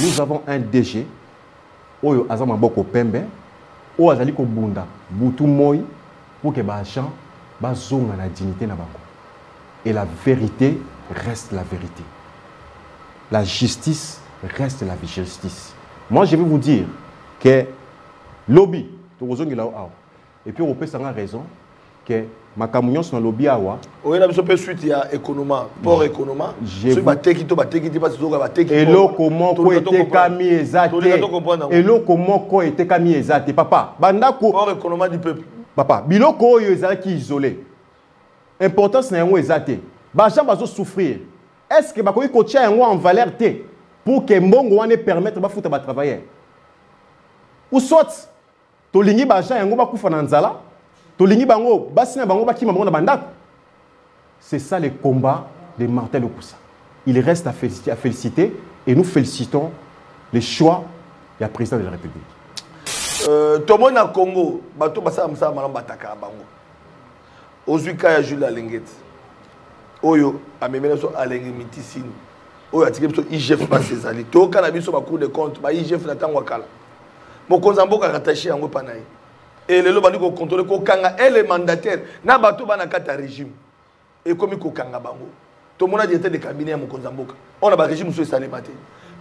Nous avons un DG, Oyo Azama Boko Pembe, Oyo Azali Kobunda, Boutou Moi, pour que les gens aient la dignité. Et la vérité reste la vérité. La justice reste la justice. Moi, je vais vous dire que lobby, et puis on peut avoir raison que ma camion sur le lobby awa. Oui, la mission suite il y a économa, port économa. Je batté qui parce que et là comment quoi était cami exact. Et là comment quoi était cami exact. Papa, bandako port économa du peuple. Papa, biloko yo ezaki isolé. Importance na yango exact. Ba gens bazo souffrir. Est-ce que ba ko tia yango en valeur té pour que mbongo wane permettre ba futa ba travailler. Ou soit to lingi ba gens yango ba kufa na nzala. C'est ça le combat de Martin Lokusa. Il reste à féliciter et nous félicitons les choix du président de la République. Tout le monde au Congo, bato basa msa malamba taka bango. Ozuka ya Jules Alengete. Oyo amemena so Alengete mitisini. Oyo atike so IGF ba sezali. To kana biso ba cour de compte ba IGF na tangwa kala. Mokonza mboka rattaché yango panayi. Et les lobby ko contrôler ko kanga et les mandataires na bato bana kata régime et comme ko kanga bango tout le monde a été de cabinet à Mokonza Mboka on a ba régime sur salé maté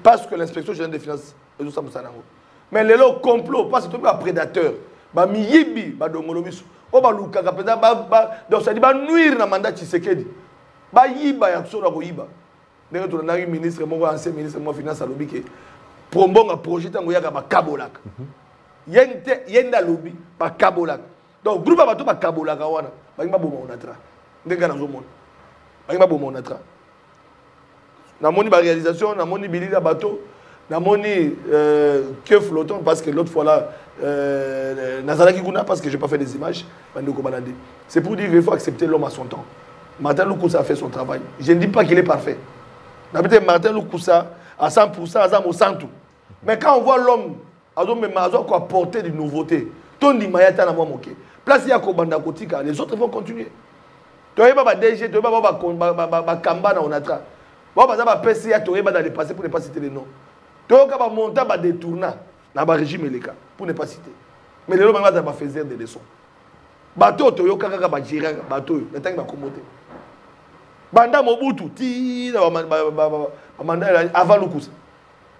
parce que l'inspection générale des finances ezo samusanango mais les lo complot parce que tout ba prédateur ba miyibi ba dongolo biso o ba luka ka penda ba donc ça dit ba nuire na mandat Tshisekedi ba yiba ya so ko yiba ndenge to na ministre mon ancien ministre mon finance a lobby ke prombonga projet tango yaka ba kabolaka yenda lobby ba kabolak donc groupe bato ba kabolak wana ba ngba boma onatra ndenga na zomona ba ngba boma onatra na moni ba réalisation na moni bilila bato na moni que flottant parce que l'autre fois là nazalaki kuna parce que j'ai pas fait des images bandeko balade c'est pour dire qu'il faut accepter l'homme à son temps. Martin Lokusa a fait son travail, je ne dis pas qu'il est parfait. D'habitude Martin Lokusa à 100% à 100% tout, mais quand on voit l'homme a apporter des nouveautés. Tony Mayata n'a pas moqué. Place ya Kobanda Kotika, les autres vont continuer. Tu n'as pas DG, tu n'as pas Kamba na Onatra. Tu n'as pas PCA, tu n'as pas dans les passés pour ne pas citer les noms. Tu n'as pas monter des tournants dans le régime Eleka pour ne pas citer. Mais les gens vont faire des leçons. Bateau, tu n'as pas gérer bateau, tu n'as pas commoder. Banda Mobutu, ti avant le coup. Tu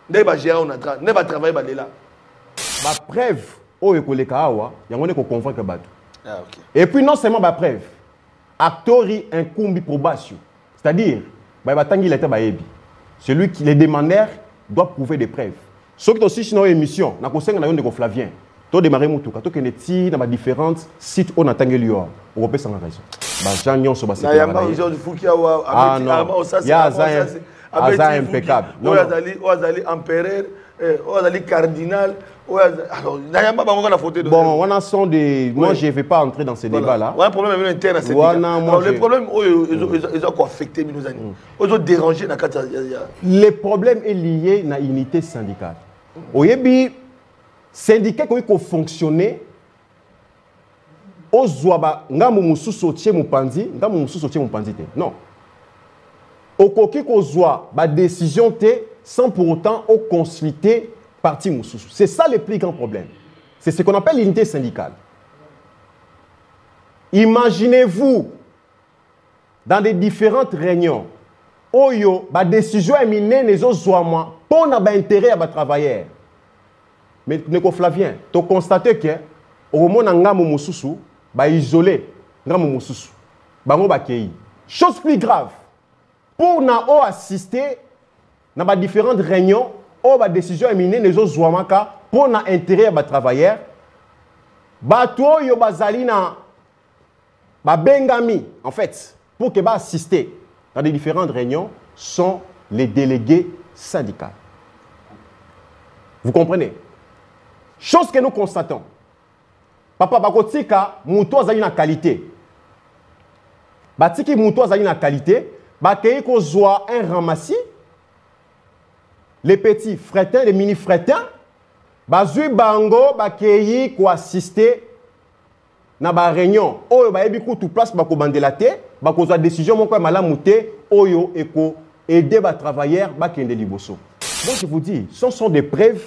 n'as pas gérer Onatra, tu n'as pas travailler là. Ma preuve, oh ekoleka awa, yango ko convaincre bato. Ah OK. Et puis non seulement ma preuve, actori incumbi probation. C'est-à-dire, ba batangi l'état ba yebi. Celui qui les demandeurs doit prouver des preuves. Ceux qui aussi sinon émission, na kosenga na yonde ko Flavien. To démarrer mutuka, to keneti na ba différentes sites on atangé liyo. On peut sans raison. Ba Jean nyonso ba c'est. Na yamba ils ont fuki awa abeti ya za impeccable. Non, Azali empereur, Azali cardinal. Alors, bon, on a son des. Moi, je ne vais pas entrer dans ces débats-là. On a un problème interne à ces débats. Les problèmes, ils ont affecté nos amis. Ils ont dérangé. Le problème est lié à l'unité syndicale. Au début, syndicat qui a fonctionné, aux Zouaba, ngamu soutien mon pandi, ngamu soutien mon pandi. Non. Au coquille qu'on soit, la décision t sans pour autant consulter parti Moussoussou. C'est ça le plus grand problème. C'est ce qu'on appelle l'unité syndicale. Imaginez-vous, dans des différentes réunions, Oyo, la décision est minée les autres zoama pour n'avoir intérêt à travailler. Mais Neko Flavien, tu as constaté que au moment où Ngamu Moussoussou, ba isolé Ngamu Moussoussou, bango ba kei. Chose plus grave, pour n'avoir assister dans différentes réunions, ou la décision est minée les autres zoamaka pour na intérêt à travailler. Bato yo bazali na ba bengami en fait pour que ba assister dans les différentes réunions sont les délégués syndicaux. Vous comprenez? Chose que nous constatons. Papa bakotika muto azali na qualité. Batiki muto azali na qualité, ba kei ko zwa un ramassis. Les petits frétins, les mini frétins, bazui bango bakeyi ko assister na ba réunion. Oyo ba yebi ku tout place ba ko bandelate, ba ko za décision mon ko malamu te oyo eko aider ba travailleurs ba kende liboso. Moi, je vous dis, ce sont des preuves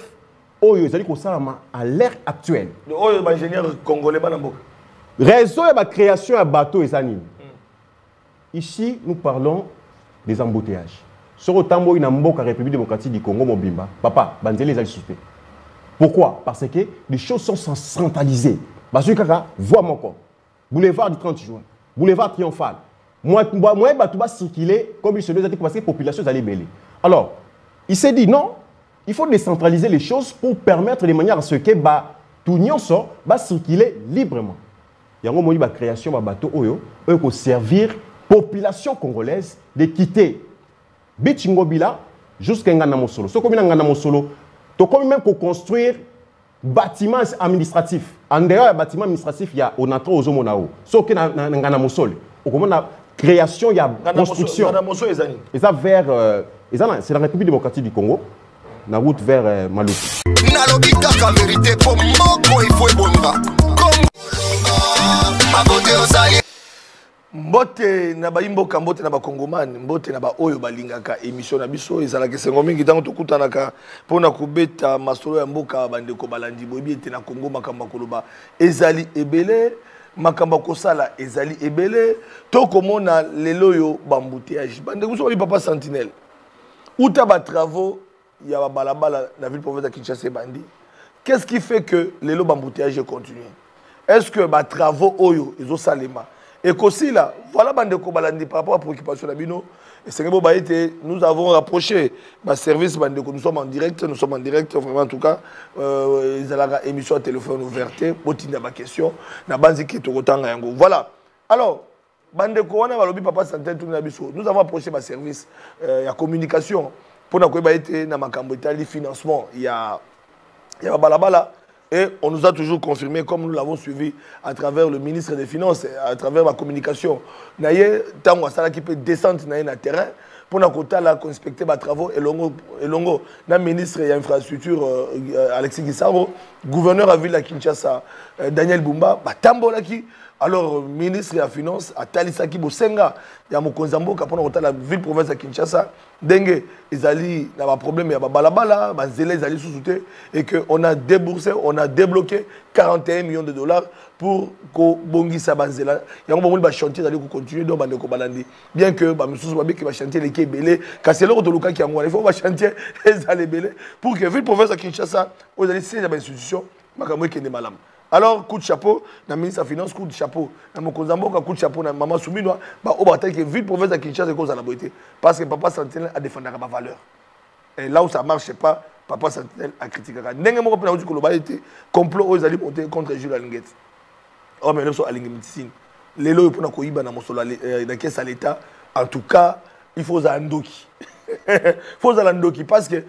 à l'ère actuelle. Ingénieur congolais, Réseau et la création de bateau et anime. Ici, nous parlons des embouteillages. Sur le temps où il y a la République démocratique du Congo, Mobimba, papa, Banzele les a suspects. Pourquoi? Parce que les choses sont centralisées. Parce que, vois mon corps. Boulevard du 30 juin, boulevard triomphal. Moi, je vais circuler comme il se doit parce que la population est allée bêler. Alors, il s'est dit non, il faut décentraliser les choses pour permettre de manière à ce que tout le monde va circuler librement. Il y a une création de bateau pour servir la population congolaise de quitter Bichingobila jusqu'à Nganamosolo. Ce qu'on a Nganamosolo, tu peux même construire bâtiments administratifs. En dehors du bâtiment administratif, il y a on entre aux Omonao. Ce qui est Nganamosolo. On a création, il y a construction. Et ça vers c'est la République démocratique du Congo. La route vers Maluku. Mbote na baimboka mbote na bakongomani mbote na ba oyo balingaka émission na biso ezalaka sengo mingi tango tokutanaka pona kubeta masolo ya mboka bandeko balandi boyebi ete na Congo makamba koloba ezali ebele makamba kosala ezali ebele to komona lelo yo bambouteillage bandeko so papa sentinelle uta ba travaux ya ba balabala na ville province de Kinshasa bandi. Qu'est-ce qui fait que lelo bambouteillage continue? Est-ce que ba travaux oyo ezo salema? Et qu'aussi là, voilà Bandeko Balandi par rapport à la préoccupation d'Abino. Et nous avons rapproché ma service Bandeko. Nous sommes en direct, vraiment en tout cas. Ils ont une émission à téléphone ouverte, botina ma question, na banzi qui est au yango. Voilà. Alors, Bandeko wana balobi papa santé tout na biso. Nous avons approché ma service la communication pour na koyeba été na makambo itali financement. Il y a balabala. Et on nous a toujours confirmé, comme nous l'avons suivi à travers le ministre des Finances, à travers la communication, tant qui peut descendre dans le terrain pour inspecter les travaux et longo, le ministre de l'infrastructure Alexis Gisaro, gouverneur à ville de Kinshasa Daniel Bumba, alors ministre de la Finance à Talisaki Bosenga, il y a Mokonzambo qui a la ville province de Kinshasa, dengue ils allaient dans un problème, il y a balabala, bazélé ils allaient sous-souter et que on a déboursé, on a débloqué 41 millions de dollars pour que Bongi Sabanzela, il y a un moment où chantier d'aller continuer dans Bandeko Balandi, bien que monsieur Soubabi qui va chanter les Kébélé, car c'est l'autre de Luka qui a il faut va chanter les allés pour que ville province de Kinshasa, vous allez ces institutions, Makamwe qui est malam. Alors, coup de chapeau, le ministre de la Finance, coup de chapeau. Dans mon Kozambo, coup de chapeau, dans Maman Souminois, au bataille que ville province de Kinshasa est cause à la beauté. Parce que Papa Sentinelle a défendu ma valeur. Et là où ça ne marche pas, Papa Sentinelle a critiqué. N'est-ce pas que le été complot aux alliés montés contre Jules Alinguet. Oh, mais nous sommes à l'Inguemitine. Les lois pour nous dans mon sol, dans caisse à l'État. En tout cas, il faut Zandoki. Il faut Zandoki parce que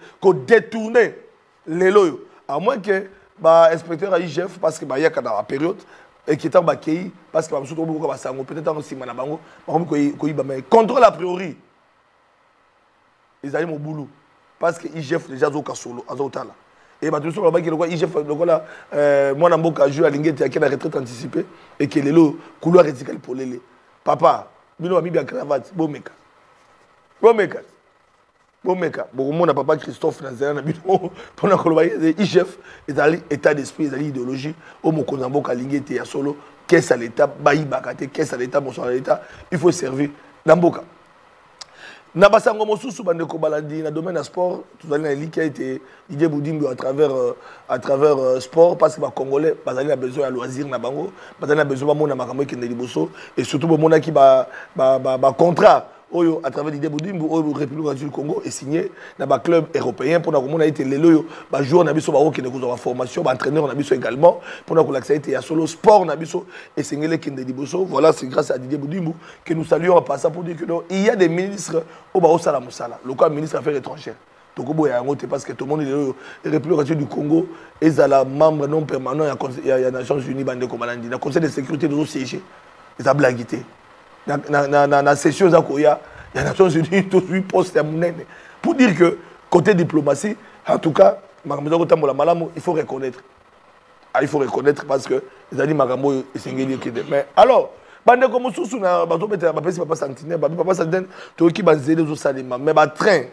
détourner les lois, à moins que. Inspecteur à IGF parce que y a dans la période et qui est en baquet parce que peut-être en sima na bango mais contrôle a priori ils allaient mon boulot parce que IGF déjà zoka solo azotala et tout sur le qui IGF là moi na mboka jouer à Lingete qui a la retraite anticipée et que les lots couloir radical pour les papa bino ami bien cravate bomeka Bomeka, bon, papa Christophe Nazaré, pour la IGF, état d'esprit, idéologie, au Mokonambo Kalingé, Théa Solo, qu'est-ce à l'État, Baï Bakate, qu'est-ce à l'État, bonsoir à l'État, il faut servir Namboka. Nabasango Mosusu, Bandeko Balandi, dans le domaine du sport, tout à l'heure, qui a été Didier Boudimbo à travers sport, parce que les Congolais, ils ont besoin de loisirs, ils ont besoin de makambo qui est bosso et surtout, ils ont qui un contrat. Oyo à travers l'idée Boudimbo au République du Congo est signé dans un club européen pour nous été les loyo ba joueur na biso ba qui ne la formation ba entraîneur na biso également pour nous l'accès été à solo sport na biso et singele qui ndi boso voilà c'est grâce à Didier Boudimbo que nous saluons en passant pour dire que il y a des ministres au ba osala musala le cas ministre affaires étrangères Tokobo ya ngote parce que tout le monde est République du Congo et la membre non permanent il y a Nations Unies bande comme Malandi le conseil de sécurité de siéger ils a blaguité na session za koya ya Nations Unies tous 8 postes à munene pour dire que côté diplomatie en tout cas makambo ko tambola malamu il faut reconnaître parce que ils a dit makambo esengeli kide mais alors bande ko mususu na bato beta ba pesi papa Sentinelle to ki banzele zo salima mais ba train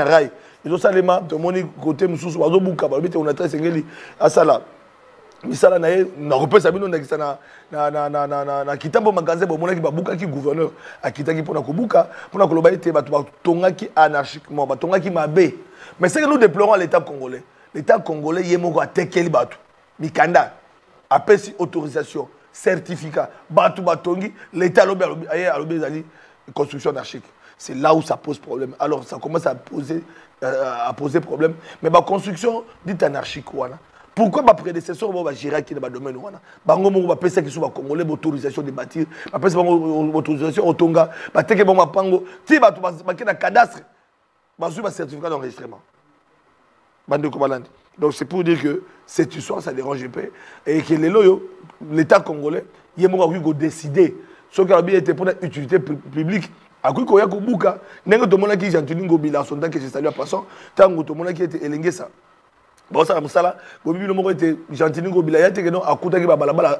rail ils ont salema tout le monde côté mususu bazo buka ba bité on a très sengeli asala misala na repère sabino na kitambo magasin bo monaki ba buka ki gouverneur akitaki pona ko buka pona ko loba ete bato tongaki anarchiquement batongaki mabe mais c'est que nous déplorons l'état congolais yemoko atekeli bato mikanda apesi autorisation certificat bato batongi l'état lobi ezali construction anarchique. C'est là où ça pose problème. Alors ça commence à poser problème. Mais ma construction dit anarchique. Pourquoi ma prédécesseur va gérer qui dans le domaine bango mo ba pesa ki so congolais autorisation de bâtir ba pesa bango autorisation au Tonga ba teke bango pango ti ba to ba na cadastre ba su ba certificat d'enregistrement. Bande ko balandi. Donc c'est pour dire que cette histoire ça dérange pas et que l'état congolais yemo ko décider ce qui a bien été pour une utilité publique. A quoi qu'il y a au Bouka, n'est-ce que tout le monde qui est gentil Ngobila, son temps que j'ai salué à passant, tant que tout le monde qui était élingé ça. Bon ça, ça là, Gobi le monde était gentil Ngobila, il y a des gens à côté qui va balabala,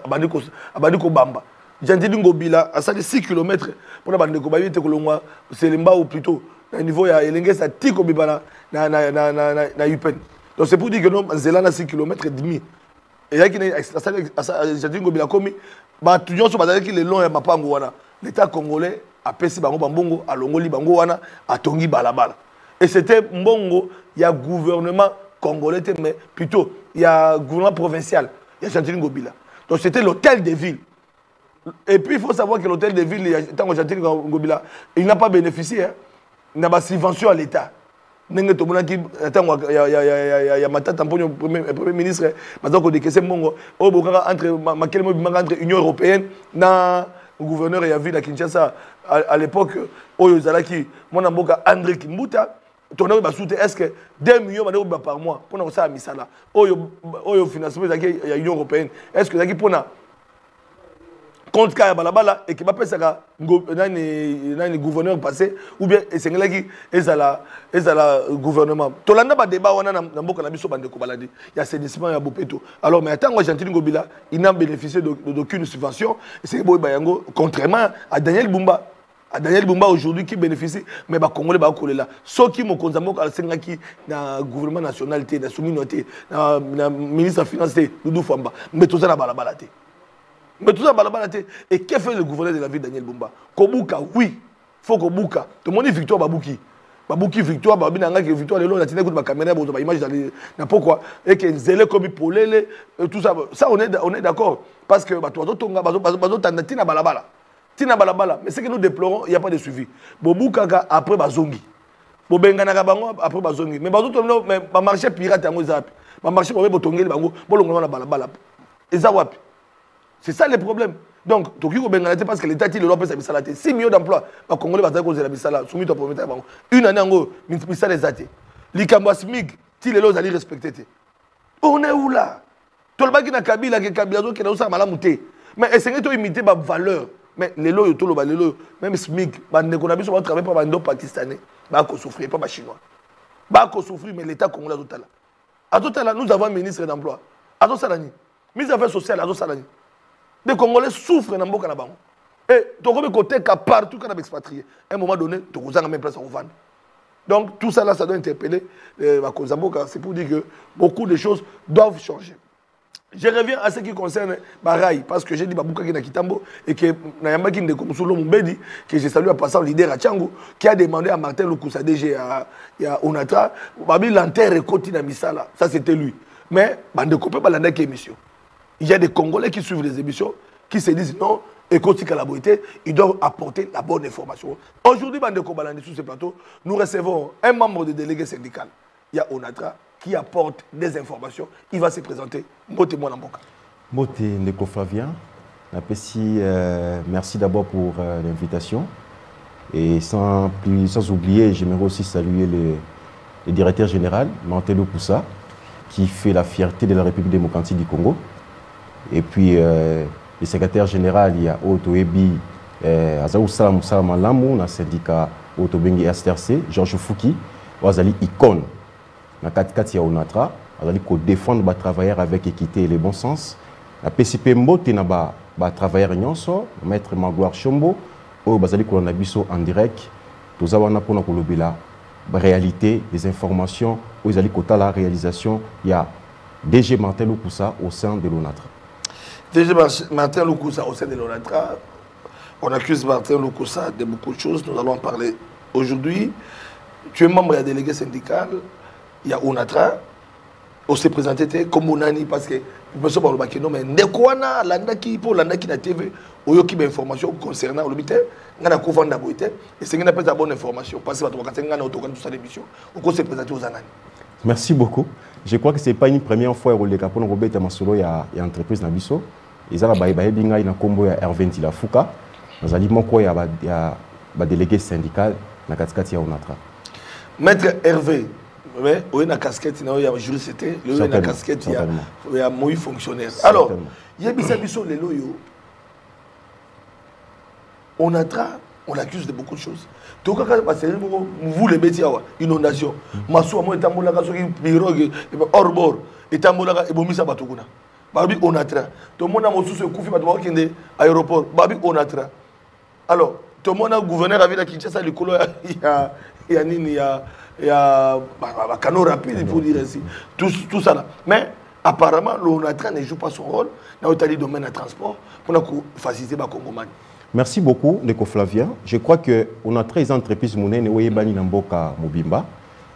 abandiko bamba. Gentil Ngobila, à ça de 6 km pour la bande de Kobaye, te kolongwa, c'est l'emba ou plutôt, au niveau il y a élingé ça, tiko bibana, na Yupen. Donc c'est pour dire que non, Zélan a 6 km et demi. Et il y a qui n'est gentil Ngobila commis, bah tout le monde se base qui les longs et ma pango wana. L'État congolais a pesi bango bambongo a longoli bango wana a tongi balabala. Et c'était mbongo, il y a gouvernement congolais mais plutôt il y a gouvernement provincial, il y a Gentili Ngobila. Donc c'était l'hôtel de ville. Et puis il faut savoir que l'hôtel de ville tant que Gentili Ngobila, il n'a pas bénéficié hein. Il n'a pas subvention à l'État. Nenge to mona ki tango ya matata mponyo premier ministre bazo ko décaisser mbongo o bokanga entre makelemo bimanga entre Union européenne na gouverneur et ville à Kinshasa à l'époque oyo zalaki mona mboka André Kimbuta tourner ba soute est-ce que 2 millions par mois pour na ça misala oyo financement zaki ya Union européenne est-ce que zaki pona compte ka balabala et qui va passer ka nani gouverneur passé ou bien esengelaki ezala gouvernement tolanda ba débat wana na mboka na biso bande ko baladi ya assainissement ya Bopeto alors mais attends moi Gentili Ngobila il n'a bénéficié d'aucune subvention c'est boy bayango contrairement à Daniel Bumba aujourd'hui qui bénéficie mais ba congolais ba kolela soki mo konzambo alsengaki na gouvernement nationalité na souminauté na ministre des finances Doudou Famba mais tout ça na balabala té. Mais tout ça, et qu'est-ce que fait le gouverneur de la ville, Daniel Bumba? Kobuka, oui, faut Kobuka. Tout le monde dit victoire, Babouki. Babouki, victoire, Babinanga, victoire, les gens, ma caméra, ma image, pourquoi? Et que Zélé, comme Polele, tout ça. Ça, on est d'accord. Parce que, Tina Balabala. Mais ce que nous déplorons, il n'y a pas de suivi. Bobuka, après Bazongi. Bobengana, après Bazongi. Mais Bazongi, mais marché pirate, marché pour Botongi, Balabala. Et ça, c'est ça le problème. Donc, Tokyo Bengalate parce que l'État il doit payer sa 6 millions d'emplois. Les Congolais vont causer la bisala soumis au premier temps. Une année en gros, ça les athées. Les Kambasmig, si les lois allaient respecter. On est où là? Tout le monde qui a Kabila qui a ça malamouté. Mais essayez de imiter ma valeur. Mais les lois tout le monde même Smig, bande qu'on a besoin de travailler par les pakistanais, bah qu'on souffre pas les chinois. Bah qu'on souffre mais l'État congolais total. À total nous avons un ministre d'emploi. À tout salani. Mise affaires sociales à tout salani. Les Congolais souffrent dans le monde. Et tu as côté partout quand on a expatrié. À un moment donné, tu as même place à vendre. Donc tout ça là, ça doit interpeller c'est pour dire que beaucoup de choses doivent changer. Je reviens à ce qui concerne Baraï, parce que j'ai dit Babouka qui est Kitambo et que Nayamba qui est comme Soulo Mbedi, que j'ai salué à passant leader à Tchango, qui a demandé à Martin Loukoussa DG à Onatra, Babi l'enterre et continue à Misala. Ça c'était lui. Mais bande copé pas l'année qui émission. Il y a des Congolais qui suivent les émissions, qui se disent non, écoute la beauté, ils doivent apporter la bonne information. Aujourd'hui, Bande Kobalandi, sur ce plateau, nous recevons un membre de délégué syndical. Il y a Onatra qui apporte des informations. Il va se présenter. Moté Mwanamboka. Moté Ndeko Flavien. Merci d'abord pour l'invitation. Et sans oublier, j'aimerais aussi saluer le directeur général, Mantelou Poussa, qui fait la fierté de la République démocratique du Congo. Et puis, le secrétaire général, il y a Otto Ebi, Azaou Salam Lamou, dans le syndicat Otto Bengi STRC, Georges Fouki, Wazali Icon, dans le cadre de Onatra, Wazali ko défendre les travailleurs avec équité et le bon sens. La PCP Mbote na ba travailleurs nyonso, maître Magloire Chombo, Wazali ko na biso en direct, tous awana pona ko lobela réalité, des informations, où ils allaient côté la réalisation, il y a DG Martin Lukusa au sein de l'ONATRA. DG Martin Lukusa au sein de l'ONATRA, on accuse Martin Lukusa de beaucoup de choses, nous allons en parler aujourd'hui. Tu es membre de la déléguée syndicale, il y a ONATRA, on s'est présenté comme Onani parce que je me suis dit, non, mais Ndekwana, Landaki, pour Landaki na TV, il y a des informations concernant l'hôpital, il y a des informations, et c'est une bonne information, parce que on a l'émission, on s'est présenté aux Anani. Merci beaucoup. Je crois que ce n'est pas une première fois que Capone Robert Tamasolo y a une entreprise dans Bisso. Ils ont un combo à Hervé Ntilafuka. Nous avons un délégué syndical dans la casquette ONATRA. Maître Hervé, oui, il y a une casquette, il y a un juriste, il y a une casquette, il y a un fonctionnaire. Alors, il y a les loyaux. ONATRA, on l'accuse de beaucoup de choses. Tout cas, vous les métiers, inondation. Massou, moi, étambola, pirogue, hors bord, étambola, et bomisa batuguna. Babi ONATRA. Tout le monde a mosu se koufi batouba qui est aéroport. Babi ONATRA. Alors, tout le monde a gouverneur à Villa Kinshasa, le colo, il y a un canot rapide, il faut dire ainsi. Tout ça là. Mais apparemment, l'ONATRA ne joue pas son rôle dans le domaine du transport pour faciliter les Congomans. Merci beaucoup, Neko Flavien. Je crois qu'on a 13 entreprises qui Bani Namboka Mobimba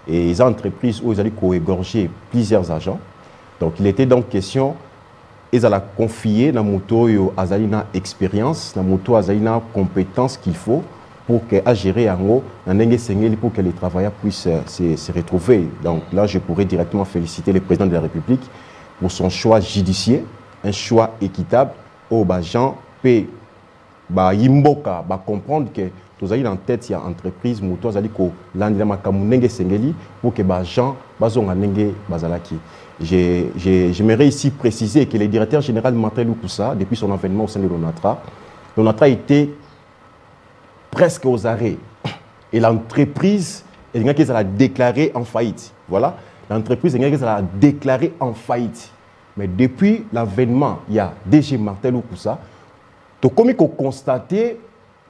et les entreprises où ils allaient égorger plusieurs agents. Donc il était donc question, ils allaient confier dans moto azalina expérience, dans moto azalina compétence qu'il faut pour que à gérer en haut, pour que les travailleurs puissent se retrouver. Donc là, je pourrais directement féliciter le président de la République pour son choix judiciaire, un choix équitable aux agents paient. Yimboka comprendre que tous les en tête il y a entreprise moto azali ko landila makamunenge sengeli pour que les gens bazonga nenge bazalaki. J'aimerais ici préciser que le directeur général Martin Lukusa, depuis son avènement au sein de l'ONATRA était presque aux arrêts et l'entreprise elle a déclaré en faillite. Voilà, l'entreprise elle a déclaré en faillite. Mais depuis l'avènement il y a DG Martin Lukusa. Comme il faut constater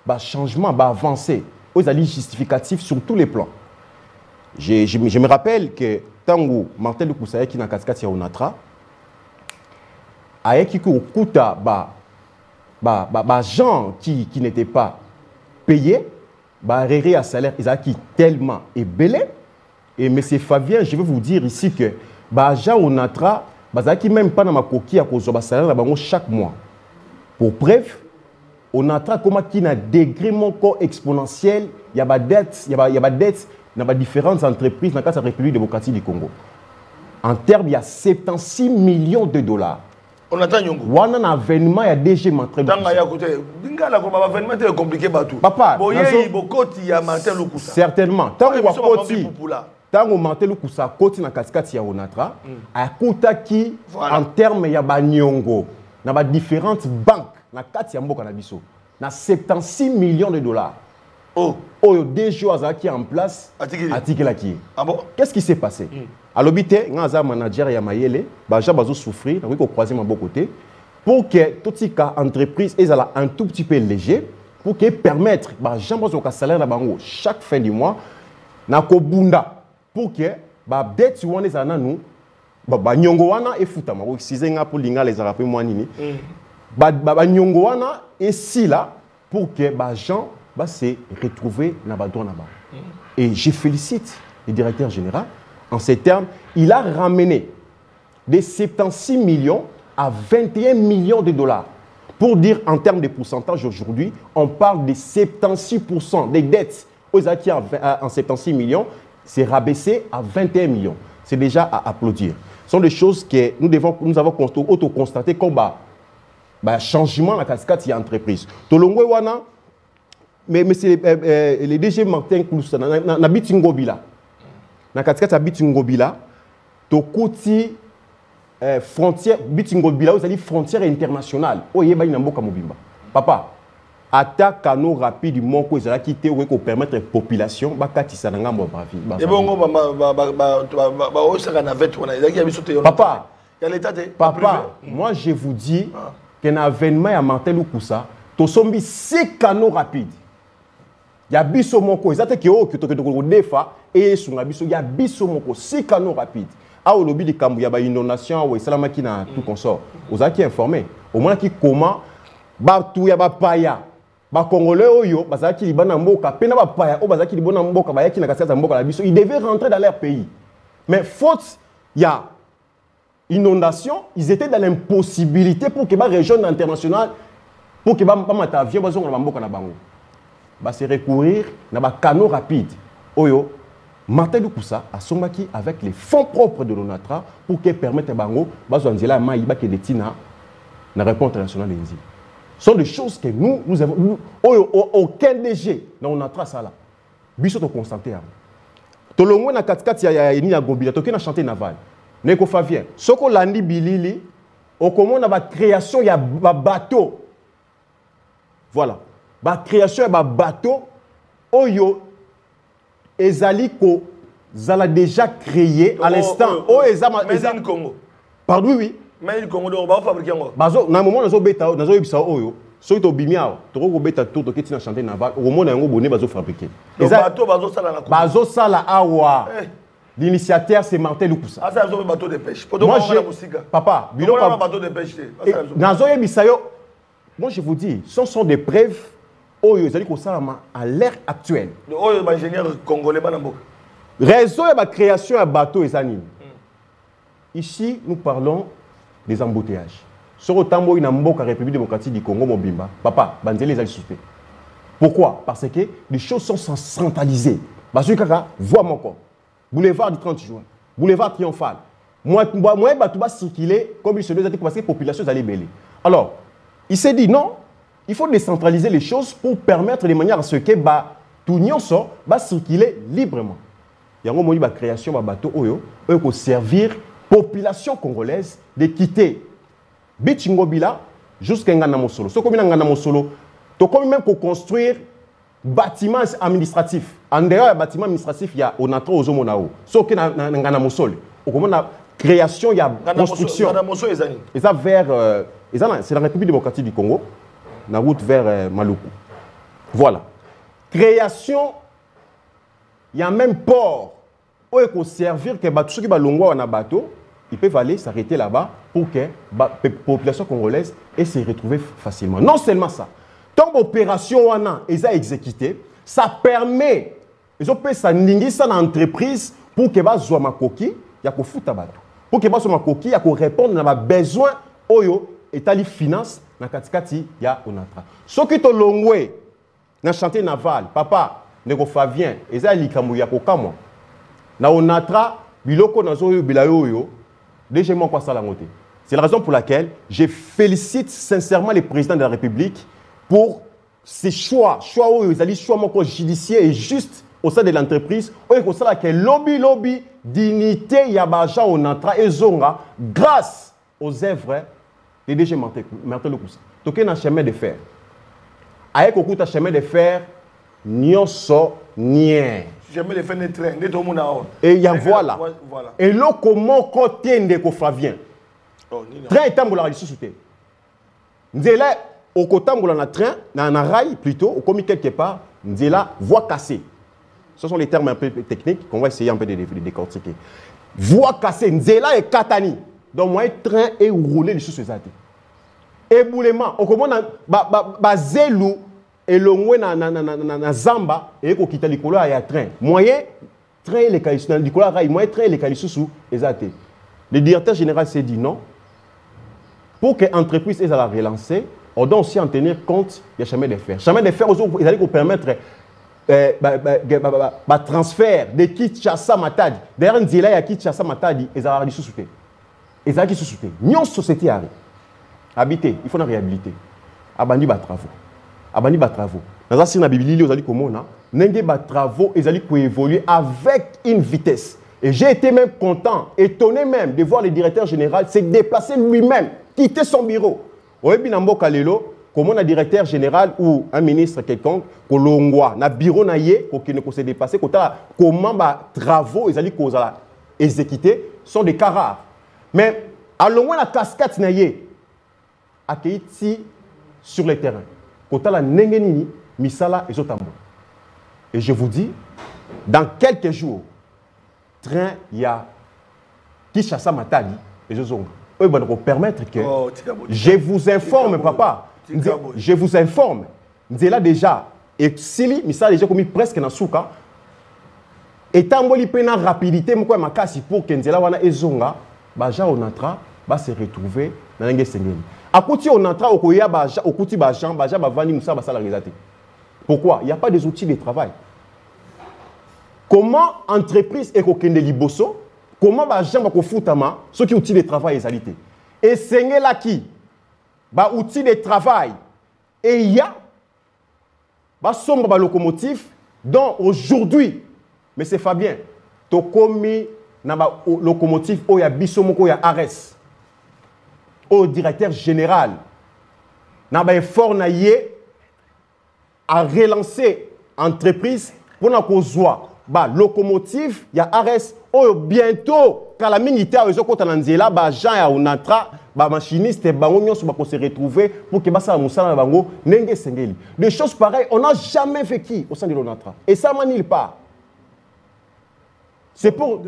un changement, un avancé, aux alliés justificatifs sur tous les plans. Je me rappelle que Tango Martin Lukusa qui est dans la cascade ONATRA, a qui coûta gens qui n'étaient pas payés, réré à salaire, ils ont qui tellement ébélé. Et M. Fabien, je vais vous dire ici que gens ONATRA, qui même pas dans ma coquille à cause de salaire chaque mois. Pour preuve, ONATRA comme qui a un degré exponentiel, il y a des dettes dans différentes entreprises dans la République démocratique du Congo. En termes, il y a 76 millions de dollars. On attend Nyongo. On a un avènement, il y a DG Martin Lukusa. C'est compliqué. Papa, il y a Martin Lukusa. Certainement. Tant que Martin Lukusa côté dans la cascade de ONATRA, qui en termes, il y a Nyongo. Dans les différentes banques, dans la 76 millions de dollars. Oh, des jours qui en place, ah bon? Qu'est-ce qui s'est passé? À l'hôpital, il y a un manager qui a souffert, il a croisé mon côté, pour que toutes ces entreprises aient un tout petit peu léger, pour qu'ils permettent aux salaire chaque fin du mois, pour que les dettes soient nous. Nyongo wana e futama o sizenga pour linga les arapes moi nini nyongo wana et si là pour que les gens se retrouvent na ba don na ba. Et je félicite le directeur général en ces termes, il a ramené de 76 millions à 21 millions de dollars. Pour dire en termes de pourcentage aujourd'hui, on parle de 76% des dettes aux acquis en 76 millions, c'est rabaissé à 21 millions. C'est déjà à applaudir. Ce sont des choses que nous avons auto-constaté comme changement dans la cascade de l'entreprise. Tolongwe wana, mais c'est le DG Martin Lukusa, na Bitingobila. Dans la cascade de Bitingobila, Tokoti frontière, Bitingobila, vous allez frontière internationale. Oye ba inamboka mobimba. Papa, attaque canaux rapide du monde que ça qui pour permettre la population bakati sananga mo bravi. Et bon papa, papa, moi je vous dis qu'un avènement à Martin Lukusa, to sombi 6 canaux rapides. Il y a biso moko, exacte que o que to defa et sunga biso, il y a biso moko, si canon rapide. Ah au lobby de Kambu, il y a une inondation ou salama qui n'a tout consort. Vous avez informé. Au moins qui comment ba tout ya ba paya. Ba congolais oyo, ba qui libana mboka, pena ba paya, o ba qui libana mboka, ba qui na kaseta mboka la biso, ils devaient rentrer dans leur pays. Mais faute il y a inondation, ils étaient dans l'impossibilité pour que la région internationale, pour que les avions se recourir à un canot rapide. Oyo, Martin Lukusa a sommaki avec les fonds propres de l'ONATRA pour qu'ils permettent à Bango, Bazouanzela, Maïba, qui est na réponse internationale de l'Indy. Ce sont des choses que nous avons, aucun DG, dans l'ONATRA, ça là. Bissot au constaté. Tolongo na katikati ya ni ya Gobila, toke na chanter naval. Neko Fabien, soko landi bilili, au comment on a la création ya bateau. Voilà. La création ya bateau, oyo ezali ko zala déjà créé à l'instant. Oh ezama Congo. Pardon oui. Mais le Congo on va fabriquer ngo. Bazo na moment nazo beta, nazo yebisa oyo. So to bimiao, to ko beta to ke tina chanter naval, au moment na ngo bonné bazo fabriquer. Le bateau bazo sala na Congo. Bazo sala awa. L'initiateur, c'est Martin Lukusa. Ah, ça, c'est un bateau de pêche. Moi, papa, un bateau de pêche. Moi, je vous dis, ce sont des preuves à l'ère actuelle. L'ingénieur congolais, raison de la création de bateau et anime. Ici, nous parlons des embouteillages. Sur le tambour, il y a la République démocratique du Congo, Mobimba. Papa, Banzele les a sauté. Pourquoi? Parce que les choses sont centralisées. Parce que, vois mon corps. Boulevard du 30 juin, boulevard triomphal. Moi, tu vas circuler comme il se doit parce que la population allait bêler. Alors, il s'est dit non, il faut décentraliser les choses pour permettre de manière à ce que tout le monde va circuler librement. Il y a une création de bateau pour servir la population congolaise de quitter Bichingobila jusqu'à Nganamosolo. Ce comme Nganamosolo, tu peux même construire bâtiment administratif. En dehors du bâtiment administratif, il y a ONATRA aux Omonao. Sauf que dans Nganamosolo, on a création, il y a construction. Et ça vers, c'est la République démocratique du Congo, la route vers Maluku. Voilà. Création, il y a même port où il faut servir que ceux qui ont un bateau, ils peuvent aller s'arrêter là-bas pour que la population congolaise se retrouve facilement. Non seulement ça. Tant l'opération est exécutée, ça permet, ils ont fait ça dans l'entreprise pour que les gens makoki, ya ko futa bato. Pour que les gens makoki, ya ko répondre à besoin oyo etali finance na katikati ya ONATRA. Ce qui est longwe na chantier naval, papa, Neko Fabien, eza likamu ya kokamo. Na ONATRA, biloko nazo yo bilayo yo, déjà moi quoi ça la montée. C'est la raison pour laquelle je félicite sincèrement les présidents de la République pour ces choix où ils allaient choix judiciaire et juste au sein de l'entreprise, où ils constatent que lobby dignité yabaja ONATRA et zonga grâce aux œuvres de DG Martin Lukusa. Donc il y a un chemin de fer. Avec au coup de chemin de fer, nyonso nien. Chemin de fer de train, de tout le monde. Et il y a voilà. Et là comment côté Ndeko Flavien. Train est tambola ici sous terre. Nzela au côté na train, na rail plutôt, au commis quelque part, nzela voie cassée. Ce sont les termes un peu techniques qu'on va essayer un peu de décortiquer. Voie cassée, nzela et katani. Donc moi train est roulé sous ces athées. Éboulement, au comment ba zelu et longwe na zamba et ko kita likolo ya train. Moyen train les kalisu na likolo rail, moyen train les kalisu sous les athées. Le directeur général s'est dit non. Pour que l'entreprise ait à la relancer, on doit aussi en tenir compte du chemin de fer. Le chemin de fer, ils allaient permettre un transfert de Kinshasa Matadi. D'ailleurs, il y a Kinshasa Matadi, ils allaient sous-souter. Ils allaient sous-souter. Nous, société, habiter, il faut la réhabiliter. Abandi ba travaux. Abandi ba travaux. Dans la Bible, ils allaient comment on a n'engé travaux, ils allaient évoluer avec une vitesse. Et j'ai été même content, étonné même de voir le directeur général se déplacer lui-même, quitter son bureau. Comment un directeur général ou un ministre quelconque, Kolongwa, na bureau na ye, qui ne peut se dépasser, comment les travaux ils allaient exécuter sont des cas rares. Mais à l'ongwa la cascade na ye, accueilli sur le terrain. Kota la nengenini, misala et zotambo. Et je vous dis, dans quelques jours, train, il y a Kinshasa Matadi et je eux vont permettre que je vous informe, papa. Je vous informe. Là déjà, et Sili, mais ça déjà commis presque dans souka. Et tant que pena rapidité, moi ma casse pour que Nzela wana ezonga, baja on entra, va se retrouver dans l'engé sengeli. À côté on entra au koya baja, au côté baja bavani musa basala rezate. Pourquoi? Il n'y a pas des outils de travail. Comment entreprise est kokende liboso? Comment baja ba kofutama ceux qui outils de travail ezalité? Et sengela qui ba outils de travail et il y a ba sombre ba locomotive dont aujourd'hui mais c'est Fabien to komi na ba locomotive o ya bisomoko ya Ares au directeur général na ba effort na yé à relancer entreprise pour na kozwa ba locomotive ya Ares o bientôt quand la militaire ils ont kotananzela ba Jean ya onatra ba machiniste bango nyonso ba ko se retrouver pour que basa musala bango nenge sengeli. Des choses pareilles on n'a jamais vécu au sein de l'ONATRA et ça m'a nulle part. C'est pour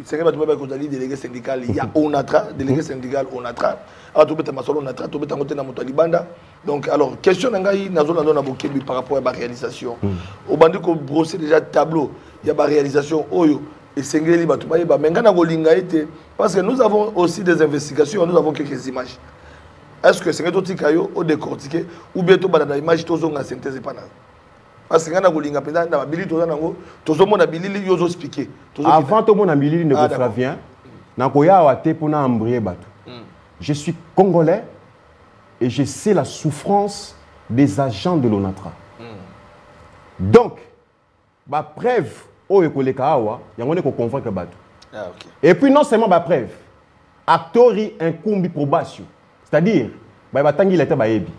c'est que délégué syndical il y a ONATRA délégué syndical ONATRA alors tout bête masolo ONATRA tout bête ngote na moto libanda donc alors question ngai nazona na bokebi par rapport à la réalisation au bandi ko brosser déjà tableau il y a ba réalisation oyo et sengeli batu ba yeba menga na kolinga été parce que nous avons aussi des investigations nous avons quelques images est-ce que c'est que tout tikayo au décortiquer ou bientôt ba image tozonga synthèse pas na parce que na kolinga penda na bilili tozana ngo tozomona bilili yozo expliquer avant to mona bilili ne ko Flavien na koya wate pona embrier batu je suis congolais et je sais la souffrance des agents de l'ONATRA donc ba preuve o ekoleka awa yango ne ko convaincre batu et puis non seulement ba preuve actori inkumbi probation c'est-à-dire ba batangi leta ba yebi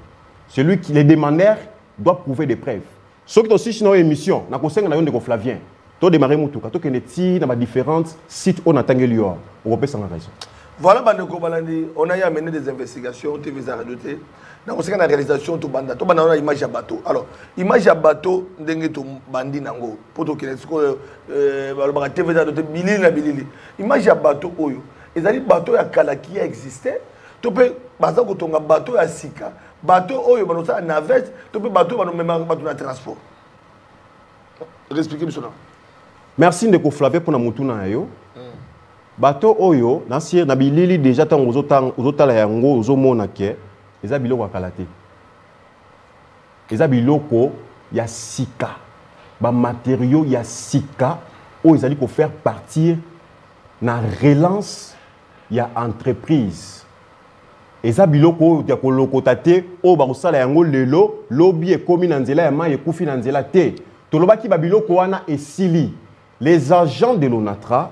celui qui les demandeurs doit prouver des preuves. Ceux qui aussi dans l'émission, na conseil na yonde ko Flavien. To démarrer mutuka, to keneti na ba différents sites on attend lieu. On peut sans raison. Voilà bandeko balandi, on a mené des investigations, TV Zaradoté. Na conseil na réalisation to banda, to banda on a image ya bateau. Alors, image ya bateau ndenge to bandi nango. Poto keneti ko ba TV Zaradoté bilili na bilili. Image ya bateau oyo. Ezali bateau ya kala qui existait. To pe baza ko tonga bateau ya sika. Bateau oyo banosa navette to pe bateau bano mema bateau na transport. Expliquez-moi cela. Merci ndeko Flavien pour na mutuna yo. Bateau oyo na sir na bilili déjà tant ozotala yango ozomona ke eza biloko akalate. Eza biloko ya sika. Ba matériaux ya sika o ezali ko faire partir na relance ya entreprise. Eza biloko ya kolokota te o ba kosala yango lelo lobi ekomi na nzela ya mai ekufi na nzela te tolobaki ba biloko wana esili les agents de l'ONATRA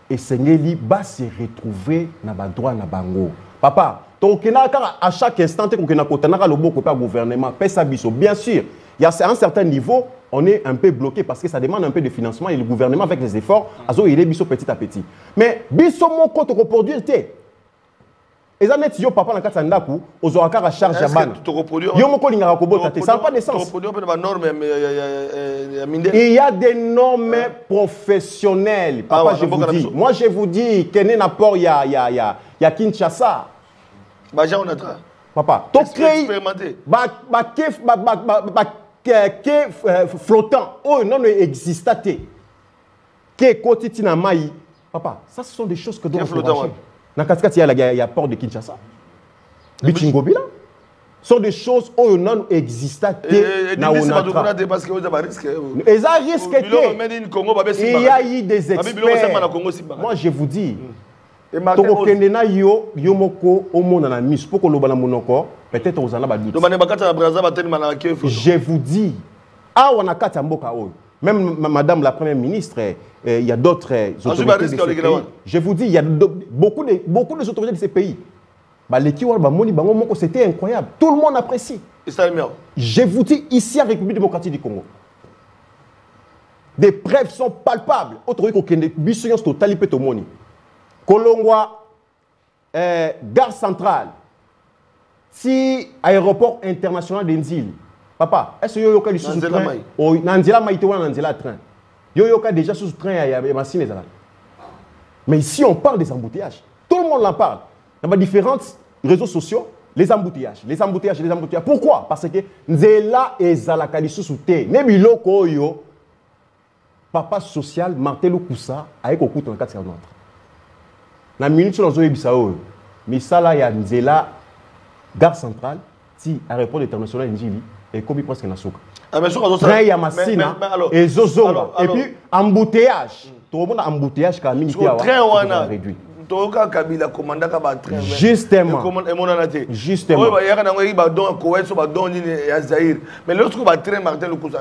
esengeli ba se retrouver na ba droit na bango papa tokena kaka à chaque instant te kokena kotanaka loboko pa gouvernement pesa biso bien sûr il y a un certain niveau on est un peu bloqué parce que ça demande un peu de financement et le gouvernement avec les efforts azo aider biso petit à petit mais biso moko to ko produire te Ezanet yo papa na kati ndaku ozwaka ka charge ya bana. Yo moko lingaka kobota te, ça n'a pas de sens. Il y a des normes professionnelles. Papa je vous dis, moi je vous dis que n'a port ya Kinshasa. Baja onatra. Papa, to créer flottant oh non existe te. Que kotitina mai. Papa, ça ce sont des choses que doit flottant. Dans il y a port de Kinshasa. Bichingobila. Ce sont des choses où non existent. Il y a eu des experts. Moi je vous dis. Peut-être aux je vous dis. Même madame la première ministre, il y a d'autres autorités de ce pays. Je vous dis, il y a beaucoup de autorités de ces pays. C'était incroyable. Tout le monde apprécie. Je vous dis, ici en République démocratique du Congo, des preuves sont palpables. Kolongwa, gare centrale, si aéroport international d'Enzil, Papa, est-ce que yoyoka li sous train? Oh, nanzela maïté ou nanzela train. Yoyoka déjà sous train ya machine ezala. Mais ici on parle des embouteillages. Tout le monde en parle. Dans différents réseaux sociaux, les embouteillages, les embouteillages, les embouteillages. Pourquoi? Parce que nzela ezala kali sous te. Ne biloko yo papa social Martin Lukusa avec au coup dans 4 notre. La minute sur l'enjeu bisao. Mais ça là ya nzela gare centrale si aéroport international Njili et comme presque na soka. Ah mais soka train ya masina et zozonga et puis embouteillage. Tout le monde embouteillage ka minute ya train wana réduit. Toka Kabila commandaka ba train. Justement. Justement. Oui, il y a un ba don Koweït so ba don ni ya Zaïre. Mais lorsque ba train Martin Lukusa,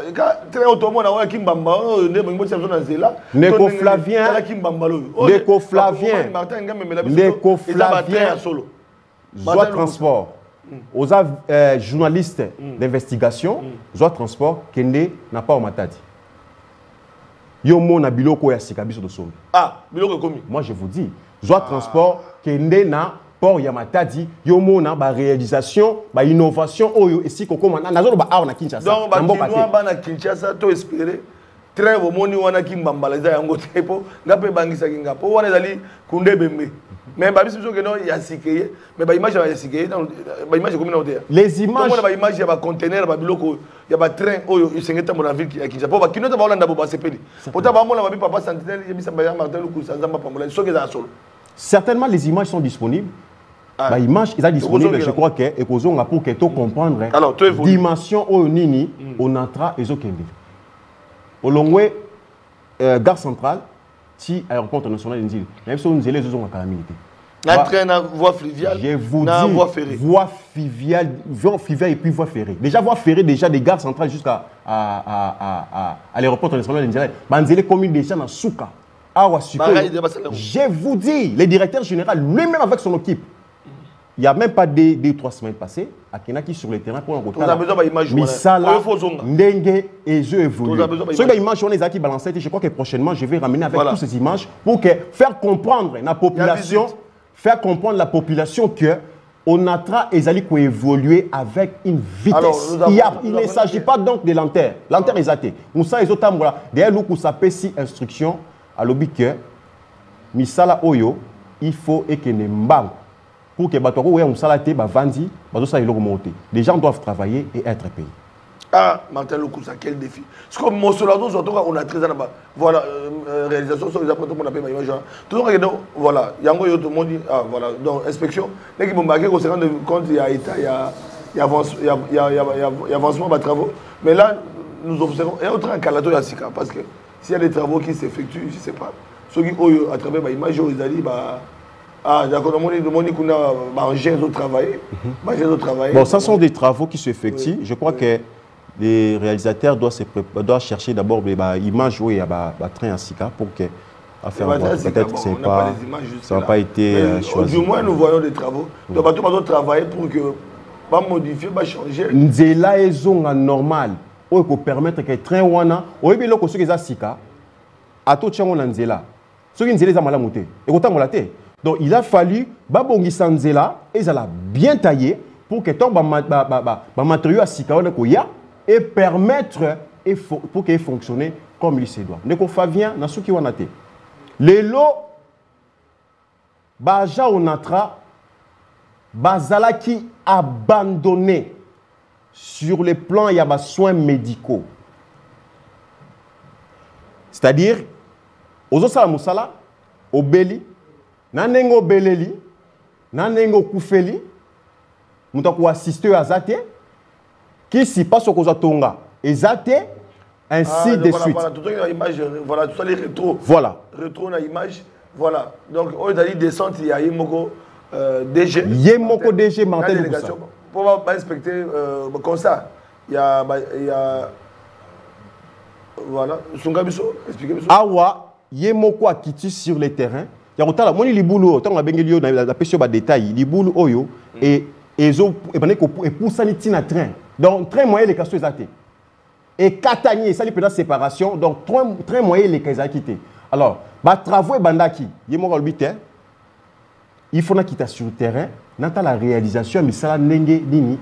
train automobile na wa Kimbamba, ne mo tsa zona zela. Neko Flavien. Neko Flavien. Martin ngame mela biso. Neko Flavien solo. Zoa transport. Aux journalistes d'investigation, Zoa transport kende n'a pas au matadi. Yomo na biloko ya sika biso do sombi. Ah, biloko komi. Moi je vous dis, Zoa transport kende na port ya matadi, yomo na ba réalisation, ba innovation oyo esi kokoma na zo ba awa na Kinshasa. Donc ba kinwa ba na Kinshasa to espérer très au moni wana Kimbambala za yango tepo ngape bangisa kingapo wana ezali kunde bembe. Mais ba biso que non ya sikeye, mais ba image ya sikeye dans ba image communautaire. Les images ba image ya ba conteneur ba biloko ya ba train oyo isengeta mo na ville ya Kinshasa. Po ba kinota ba olanda bo ba sepeli. Pota ba mona ba bi papa sentinelle ya bisa ba ya Martin Lukusa nzamba pamola soki za solo. Certainement les images sont disponibles. Ah. Bah, image ils sont disponibles, je crois que et pour que tu comprendre alors dimension au nini on entra et zokende. Au longwe gare centrale si aéroport international Ndili. Même si on les autres ont calamité. La train à voie fluviale, je vous dis voie ferrée. Voie fluviale et puis voie ferrée. Déjà voie ferrée déjà des gares centrales jusqu'à l'aéroport international Ndili. Banzele commune déjà dans Souka. Je vous dis, le directeur général lui-même avec son équipe. Il n'y a même pas 2 ou 3 semaines passées, à Kenaki sur le terrain pour un côté. Mais ça là, Ndenge et je évolue. Sur les images, on les a qui balancent. Je crois que prochainement, je vais ramener avec toutes ces images pour faire comprendre la population, que Onatra et Zali qui évoluer avec une vitesse. Alors, il ne s'agit pas donc de lanterne. Lanterne est athée. Nous savons les autres là. D'ailleurs, nous ça peut si instruction à l'objet que misala oyo il faut et que mbang pour que batoko ou salate ba vandi ba ça il remonter. Les gens doivent travailler et être payés. Ah, Martin Lukusa, quel défi. C'est comme mon soldat, on a 13 ans là-bas. Voilà, réalisation, sur les apports, on a payé ma image. Tout le monde, voilà, il y a un peu de ah, voilà, donc inspection. Dès qu'ils m'ont marqué, on se rend compte qu'il y a état, il y a avancement de travaux. Mais là, nous observons, et autre en Kalato, il y a Sika, parce que s'il y a des travaux qui s'effectuent, je ne sais pas. Ceux qui, à travers ma image, ils ont dit, ah, d'accord, on a mangé d'autres travailler. Bon, ça sont des travaux qui s'effectuent. Oui. Je crois que les réalisateurs doivent chercher d'abord des images où il y a un train à Sika pour que peut-être que ça n'a pas été choisi. Du moins, nous voyons des travaux. Donc, on doit travailler pour que pas modifier, pas changer. Nzela est normal. Pour permettre que le train wana, au lieu de ce que ça Sika, à tout tchango Nzela. Ce qui Nzela est malamuté. Et autant molate. Donc, il a fallu babongi Nzela et ça l'a bien taillé pour que ton matériau à Sika et permettre pour qu'il fonctionne comme il se doit. Neko Fabien, na souki wanate. Les lots, baja onatra, bazala qui abandonné sur le plan, il y a des soins médicaux. C'est-à-dire, aux Osala au Beli, nanengo Beleli, nanengo Koufeli, nous avons assisté à Zate, qui s'y passe au Kozatonga, et Zate, ainsi de suite. Voilà, tout ça, image, voilà, tout ça, les rétro. Voilà. Rétro, la image, voilà. Donc, on a dit descente, il y a Yemoko DG. Yemoko DG, Martin Lukusa. Pour ne pas respecter comme ça, il y a voilà, Sungabiso, expliquez-moi. Awa, Yemoko a quitté sur le terrain. Il y a autant de boulot, tant que la pêche des détails, les boulots oyo et pour ça na train. Donc train moyen les cas exactés. Et Katani, ça les pédales séparation, donc train moyen les cas quitté. Alors, bah travaux bandaki, Yemoko albité. il faut quitter sur le terrain, dans la réalisation, mais ça n'engage nini,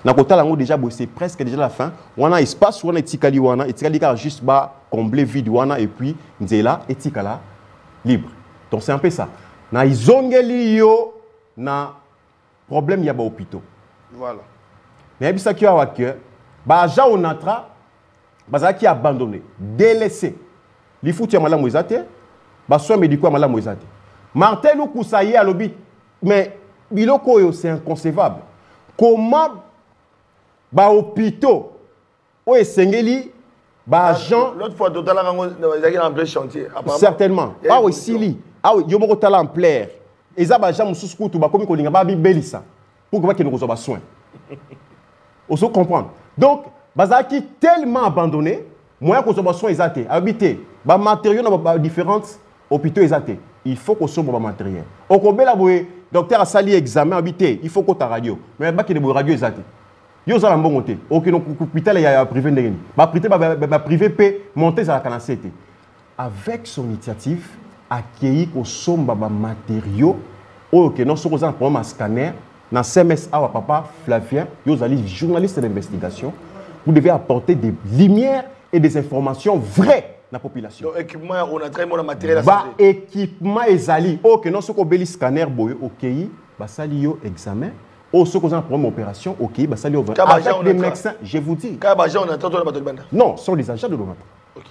na kota lango déjà c'est presque déjà la fin. On a espace, on a etikali wana, etikali ka juste ba combler vide wana et puis nzela etikala libre. Donc c'est un peu ça. Na izongeli yo na problème ya ba hôpitaux. Voilà. Mais bisa ki awa que ba agent onatra ba qui abandonné, délaissé. Li foutu mala moizate, ba soins médicaux mala moizate. Martin Lukusaye à l'obit, mais biloko c'est inconcevable. Comment ba hôpitaux ou esengeli ba agent l'autre fois total en plein chantier certainement. Ah oui sili. Ah oui yo moko tala en plaire. Eza ba agent mususu kutu ba komi ko linga ba bi belisa pour que ba keno ko ba soin. On se comprendre. Donc bazaki tellement abandonné, moyen ko ba soin ezate, habité, ba matériaux na différentes hôpitaux ezate. Il faut qu'on soit bon matériel. Au Kobela boye docteur a sali examen habité, il faut qu'on ta radio. Mais ba ki de radio ezate. Yo za la mbongo te. OK donc hôpital ya privé ndengeni. Ba privé peut monter za la canacete. Avec son initiative accueilli ko somba ba matériaux OK non so ko za problème scanner na CMS awa papa Flavien, yo zali journaliste d'investigation. Vous devez apporter des lumières et des informations vraies la population. Donc équipement on a très bon matériel à santé. Équipement ezali OK non soko beli scanner boye OK ba sali yo examen o soko za problème opération OK ba sali yo avec des médecins je vous dis. Non, sont les agents de l'ONATRA. OK.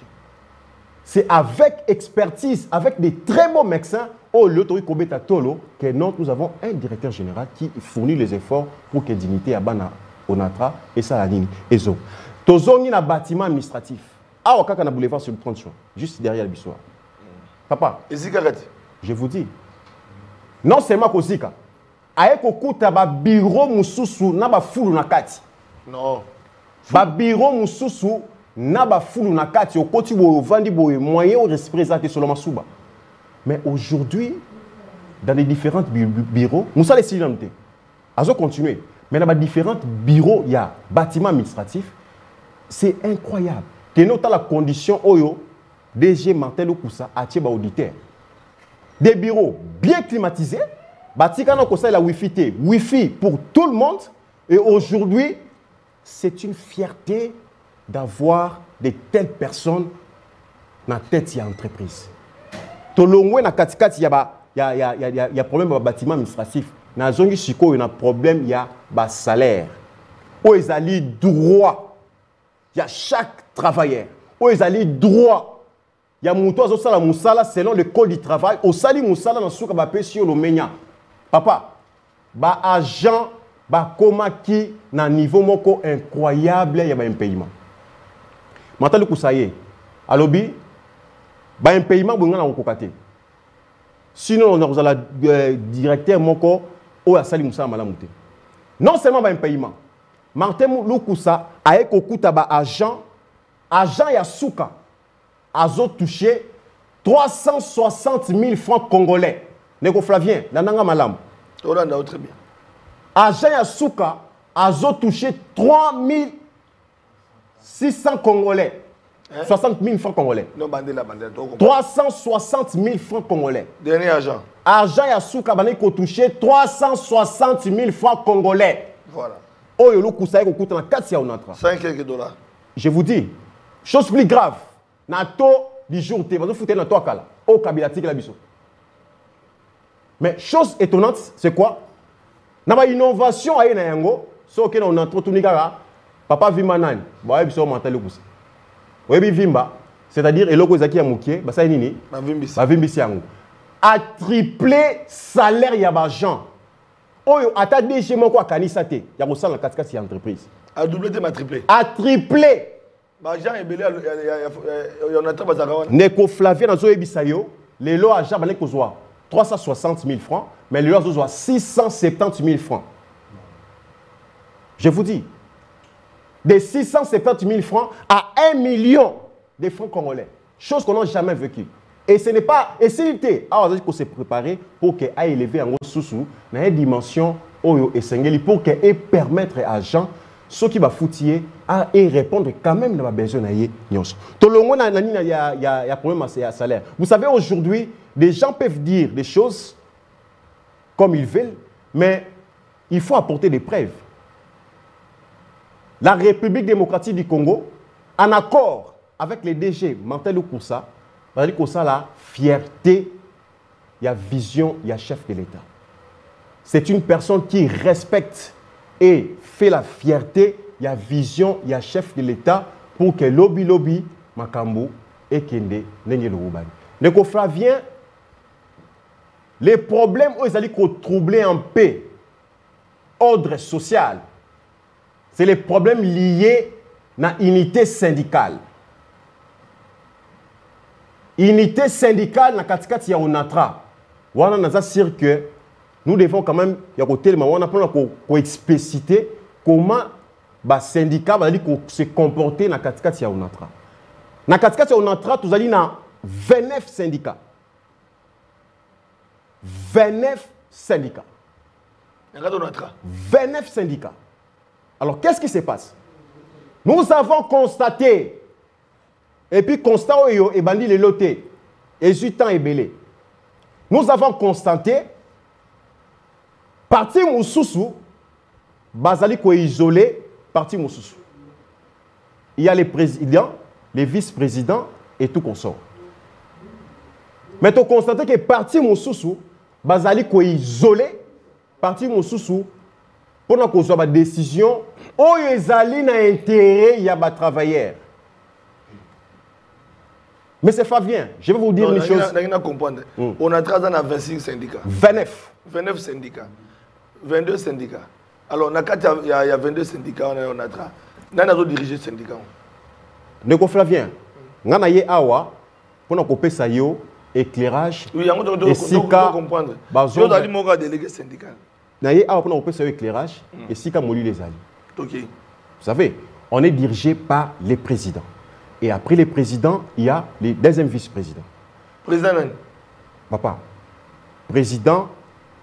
C'est avec expertise, avec des très bons médecins au Lotori Kobeta Tolo que nous avons un directeur général qui fournit les efforts pour que dignité à Bana ONATRA et ça la ligne ezo. Tozongi na bâtiment administratif. Ah, on a boulevard sur le 30 juin, juste derrière le bissoir. Papa, je vous dis, non seulement Kozika, aye kokuta ba bureau mususu na ba fulu na kati. Non. Ba bureau mususu na ba fulu na kati okoti bo vandi bo moyen au représenter solo masuba. Mais aujourd'hui, dans les différents bureaux, nous allons essayer d'en azo continuer. Mais dans les différents bureaux, il y a bâtiments administratifs. C'est incroyable. Que nous avons la condition oyo DG Martin Lukusa a tiré auditeur. Des bureaux bien climatisés, bâtiment comme la Wi-Fi pour tout le monde. Et aujourd'hui, c'est une fierté d'avoir de telles personnes dans la tête de l'entreprise. Tolongwe na katikati y a problème de bâtiment administratif. Na zongi siko y a problème il y a ba salaire. O ezali droit. Il y a chaque travailleur. O ezali droit. Il y a mouto zo sala musala selon le code du travail. O sali musala na suka ba pesi lo menya. Papa, ba agent ba koma ki na niveau moko incroyable il y a ba impayement. Mata le kusaye. Alobi ba impayement bonga na okokate. Sinon on a le directeur moko o asali musala malamute. Non seulement ba impayement. Martin Lukusa a kokuta ba agent Yasuka azo touché 360 000 francs congolais. Neko Flavien, nananga malam. Très bien. Agent Yasuka azo touché 3600 congolais. 60 000 francs congolais. Non, 360 000 francs congolais. Dernier agent. Agent Yasuka a touché 360 000 francs congolais. Voilà. Oh, yo Lukusa ko kuta na 4 ya onatra. 5 quelques dollars. Je vous dis, chose plus grave. Nato du jour te va foutre na to akala. Au Kabila tiki la biso. Mais chose étonnante, c'est quoi? Na ba innovation aye na yango, so ke na onatra tunikara, papa vimba nani? Ba biso mental Lukusa. Webi vimba, c'est-à-dire eloko ezaki ya mukie, ba sa nini? Ba vimbisi yango. A triplé salaire ya ba gens. Oyo ata DG moko akanisa te ya kosala na katikati ya entreprise. A doublé te ma triplé. A triplé. Ba Jean ebele ya on attend bazaka wana. Neko Flavien nazo yebisa yo, lelo agent balé kozwa 360 000 francs, mais lelo azo 670 000 francs. Je vous dis, de 670 000 francs à 1 million de francs congolais. Chose qu'on n'a jamais vécue. Et ce n'est pas, et s'il était, alors on s'est préparé pour qu'il ait élevé en sous dans une dimension oyo et sengeli pour qu'il permettre à gens ceux qui va foutier à y répondre quand même dans besoin d'ailleurs. Tout le monde il y a problème à salaire. Vous savez aujourd'hui, des gens peuvent dire des choses comme ils veulent, mais il faut apporter des preuves. La République démocratique du Congo, en accord avec les DG Martin Koussa, va dire que ça la fierté, il y a vision, il y a chef de l'État. C'est une personne qui respecte et fait la fierté, il y a vision, il y a chef de l'État pour que lobby Makambo et Kende n'engye le Roubani. Neko Flavien, les problèmes où ils allaient troubler en paix, ordre social, c'est les problèmes liés à l'unité syndicale. Unité syndicale, na Onatra. On a sûr que nous devons quand même expliciter comment le syndicat va se comporter dans la Onatra. Dans la Onatra, nous avons 29 syndicats. 29 syndicats. 29 syndicats. Alors, qu'est-ce qui se passe? Nous avons constaté, et puis constat et bandi les lotés, et temps et belé. Nous avons constaté, parti Moussoussou, Bazali ko isolé, parti Moussoussou. Il y a les présidents, les vice-présidents et tout consort. Mais tu constates que parti Moussoussou, Bazali ko isolé, parti Moussoussou, pour nous avoir une décision, où ils allaient dans l'intérêt, il y a des travailleurs. Mais c'est Fabien, je vais vous dire une chose. On a 25 syndicats. 29. 29 syndicats. 22 syndicats. Alors, il y a 22 syndicats, on a 30. Nous avons dirigé le syndicat. Neko Flavien, nous avons pour nous couper ça, éclairage. Oui, on doit comprendre. Je dois délégué syndical. Nous avons pour nous éclairage et si comme les alliés. Ok. Vous savez, on est dirigé par les présidents. Et après les présidents, il y a les deuxièmes vice-présidents. Président même. Papa, président,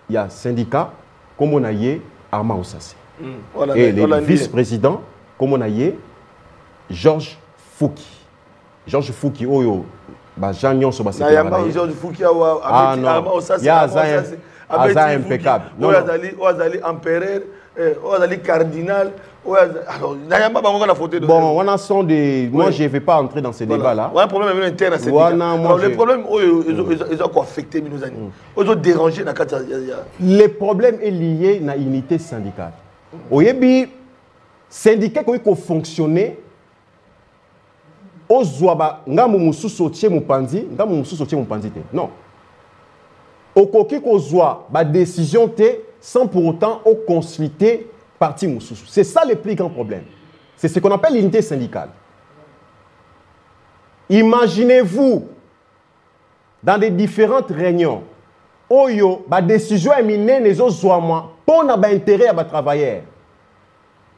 il y a syndicat, comme on a eu Armand Ossassi. Et les vice-présidents, comme on a eu Georges Fouki. Georges Fouki, Oyo, Jean Nyon Sobasi. Georges Fouki, Armand Ossassi. Il y a impeccable. Ozali empereur, Ozali cardinal. Alors, bon, on a son des. Moi, je ne vais pas entrer dans ces débats-là. Il y a un problème interne à ces débats. Les problèmes, ils ont affecté nos années. Ils ont dérangé. Le problème est lié à l'unité syndicale. Il y a des syndicats qui ont fonctionné. Non. Au coquille qu'on soit la décision sans pour autant consulter parti Moussoussou. C'est ça le plus grand problème. C'est ce qu'on appelle l'unité syndicale. Imaginez-vous dans des différentes réunions où la décision est menée les autres pour l'intérêt à travailleurs.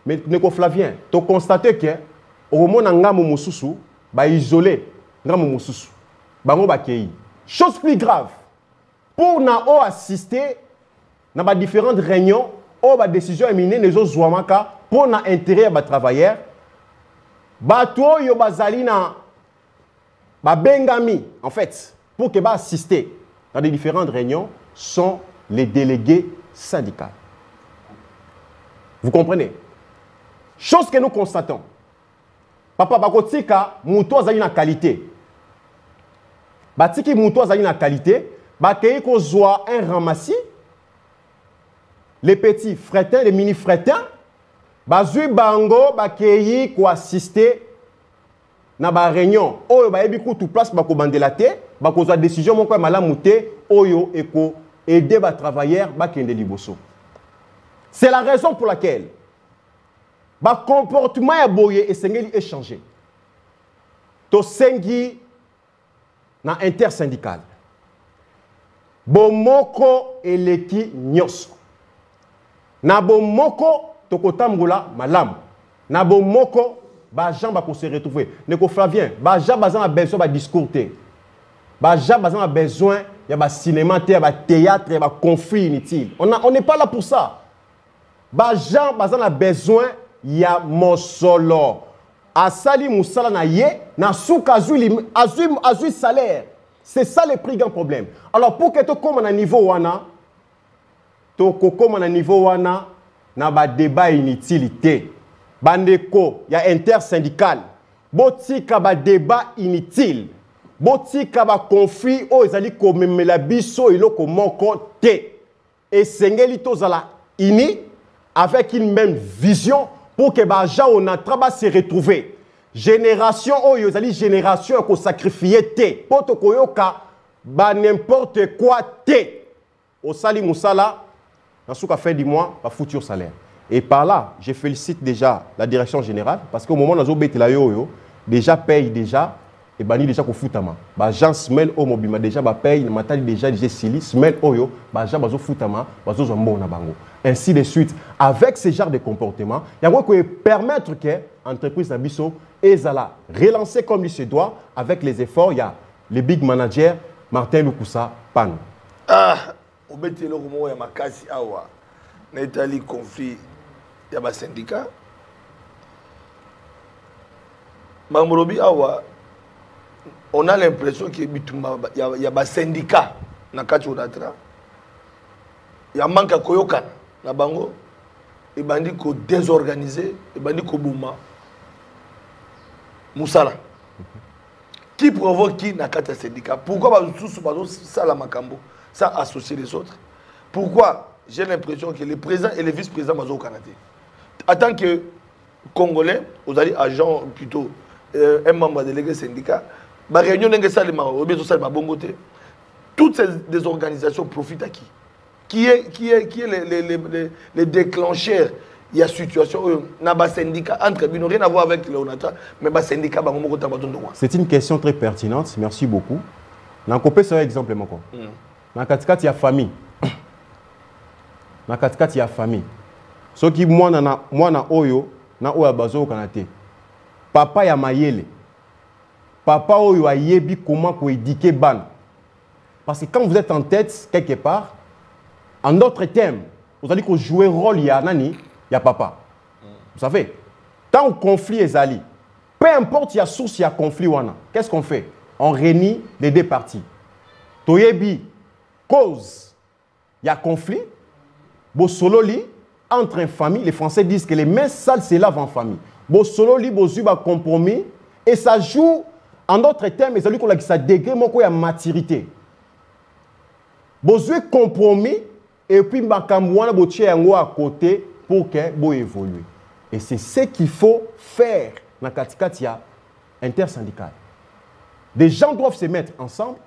Mais Neko Flavien, tu constates que au moment où Moussoussou va isoler Moussoussou, chose plus grave. Pour nous assister dans les différentes réunions où la décision est menée les autres pour l'intérêt des travailleurs, Bengami, en fait, pour que assister dans les différentes réunions, sont les délégués syndicaux. Vous comprenez? Chose que nous constatons. Papa Bakotika, Moutou a une qualité. Batiki Moutou a une qualité. Bakei ko zoa un ramassis, les petits frétins, les mini frétins, bazui bango bakei ko assister na ba réunion. Oyo ba yebi ko tout place bako bandelate, bako zoa décision mon ko malamu te, oyo eko aider ba travailleurs bakende liboso. C'est la raison pour laquelle ba comportement ya boye et sengeli échanger. To sengi na intersyndical. Bomoko eleki nyoso. Na bomoko tokotambola malam. Na bomoko ba jamba pour se retrouver. Neko Flavien, ba jamba a besoin ba discours te. Ba jamba a besoin il y a ba cinéma te, ba théâtre, il y a ba conflit inutile. On n'est pas là pour ça. Ba jamba a besoin il y a mosolo. Asali musala na ye na souka azui salaire. C'est ça le plus grand problème. Alors, pour que tu comme à un niveau wana, to kokoma na niveau wana na ba débat inutilité. Bandeko ya intersyndical. Botika ba débat inutile. Botika ba conflit o ezali komemela biso iloko moko te. Et sengeli tozala ini avec une même vision pour que ba ja on a travail se retrouver. Génération o ezali génération ko sacrifier te. Poto koyoka ba n'importe quoi te. Au sali musala nasuka fait du mois ba futur salaire. Et par là, je félicite déjà la direction générale parce qu'au moment où nous avons déjà paye déjà et bani déjà pour foutama. Bah Jean semaine au mobima déjà bah paye matali déjà sili semaine oyo bah Jean bazo foutama bazo zombo na bango. Ainsi de suite avec ce genre de comportement, il y a quoi que permettre que entreprise Nabiso ezala relancer comme il se doit avec les efforts. Il y a le big manager Martin Lukusa Pan. Ah, au bête le romo ya makasi awa. Na Italie conflit ya ba syndicat. Mamrobi awa on a l'impression qu'il y a des syndicats dans le cadre de il y a un manque de koyokan na bango et bandi ko désorganisé et bandi ko bouma musala qui provoque qui na kata syndicat pourquoi ba sous ça la makambo ça associer les autres pourquoi j'ai l'impression que le président et le vice-président mazo Canada en tant que congolais vous allez agent plutôt un membre délégué syndicat ma réunion toutes ces organisations profitent à qui? Qui est les déclencheurs? Il y a situation où il y a un syndicat entre nous, rien à voir avec le ONATA, mais un syndicat. C'est une question très pertinente, merci beaucoup. Dans le cas exemple, dans le cas il y a famille. Dans le cas il y a famille. Ce qui moi na oyo na oya bazo kanate. Papa ya mayele. Papa oyo a yebi comment ko éduquer ban. Parce que quand vous êtes en tête quelque part, en d'autres termes, vous allez que jouer rôle ya nani, ya papa. Vous savez, tant conflit est ali, peu importe il y a source il y a conflit wana, qu'est-ce qu'on fait? On réunit les deux parties. Toyebi cause il y a conflit, bo sololi entre une famille, les Français disent que les mains sales se lavent en famille. Bo sololi bo zuba compromis et ça joue. En d'autres termes, c'est lui qui a ça degré de maturité. Besoin de compromis et puis makamwana botie yango à côté pour que bo évolue. Et c'est ce qu'il faut faire dans Katikatia intersyndical. Des gens doivent se mettre ensemble.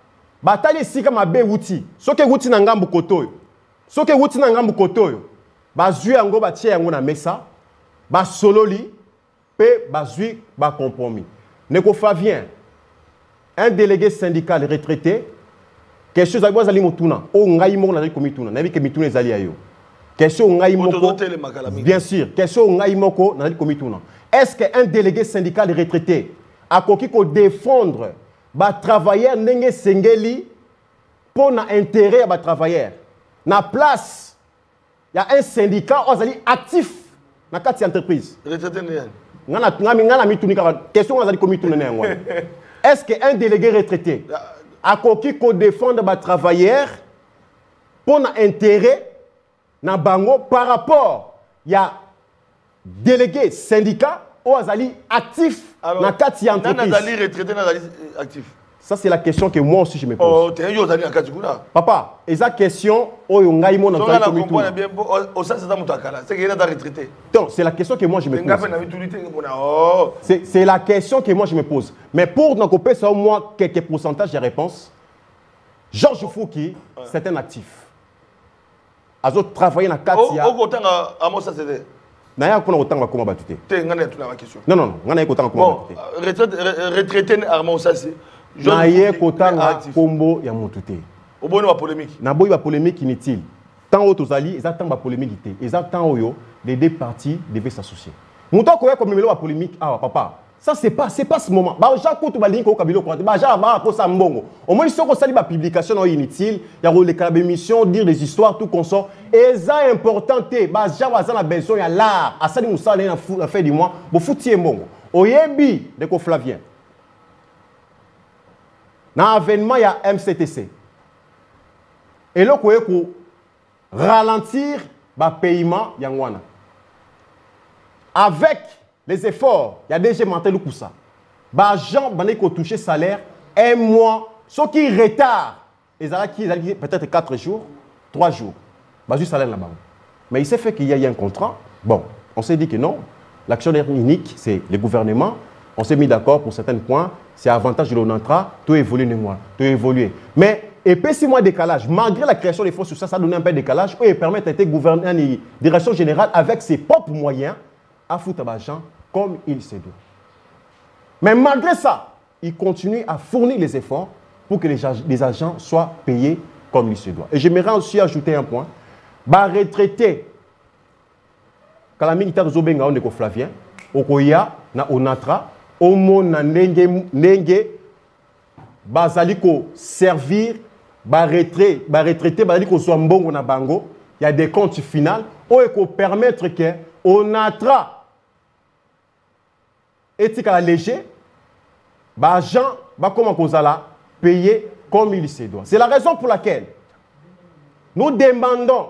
Bataille ici comme abe outil. Ce que outil na ngambu kotoyo. Ce que outil na ngambu kotoyo. Bazui yango batie yango na mesa. Ba sololi pe bazui ba compromis. Neko Fabien un délégué syndical retraité, question à quoi motuna, o ngai mo na komituna, na bi ke mituna ezali ayo. Question ngai moko. Bien sûr, question ngai moko na komituna. Est-ce qu'un délégué syndical retraité a koki ko défendre ba travailleur ndenge sengeli pour na intérêt ba travailleur. Na place, il y a un syndicat ozali actif na kati entreprise. Retraité ndenge. Ngana mituni ka question ozali komituna na ngwa. Est-ce qu'un délégué retraité a qui défendre les travailleurs pour intérêt dans bango par rapport il y a délégué syndicat ou azali actif dans quatre entreprises. Retraité actif. Ça c'est la question que moi aussi je me pose. Oh, tu es un azali akatikouna. Papa, et la question oh ngai mo na ça comprend bien au ça c'est mutakala, c'est qu'il est retraité. Donc c'est la question que moi je me pose. C'est la question que moi je me pose. Mais pour nous couper ça au moins quelques pourcentages de réponses. Georges Fouki, c'est un actif. Azo travailler dans Katia. Au autant à moi ça c'est Naya kuna autant comment batute. Non non, ngana autant comment batute. Retraité Armand ça c'est Naya autant combo ya motute. Au bon wa polémique. Na boy ba polémique inutile. Tant autozali, ils attendent ba polémique té. Ils attendent oyo les deux parties devaient s'associer. Monto ko comme melo ba polémique ah papa. Ça c'est pas ce moment. Ba Jacques ko to ba link ko kabilo ko. Ba ja ba ko sa mbongo. Au moins soko sali ba publication no inutile, ya ro les émission dire des histoires tout consort. Et ça important té ba ja wa za na besoin ya l'art. Asali musala na fait du mois, bo futie mbongo. Oyebi de ko Flavien. Na avènement ya MCTC. Et là ko ralentir le paiement yangwana. Avec les efforts, il y a déjà menté le coup ça. Les gens qui touché salaire un mois, ceux qui retardent, ils ont peut-être 4 jours, 3 jours. Ils salaire là-bas. Mais il s'est fait qu'il y a un contrat. Bon, on s'est dit que non. L'actionnaire unique, c'est le gouvernement. On s'est mis d'accord pour certains points. C'est avantage de l'ONATRA. Tout évolue, tout évolue. Mais, et puis 6 mois de décalage, malgré la création des fonds sur ça, ça a donné un peu de décalage. Et permet d'être gouverneur de direction générale avec ses propres moyens à foutre l'argent comme il se doit. Mais malgré ça, il continue à fournir les efforts pour que les agents soient payés comme il se doit. Et j'aimerais aussi ajouter un point. Retraité, quand la militaire Zobenga on est Flavien, Okoya, na Onatra, Omo na Nenge, Bazaliko servir, retraité, Bazaliko soit mbongo na bango, il y a des comptes finaux, qui permettre que Onatra, éthique léger, agent va comment payer comme il se doit. C'est la raison pour laquelle nous demandons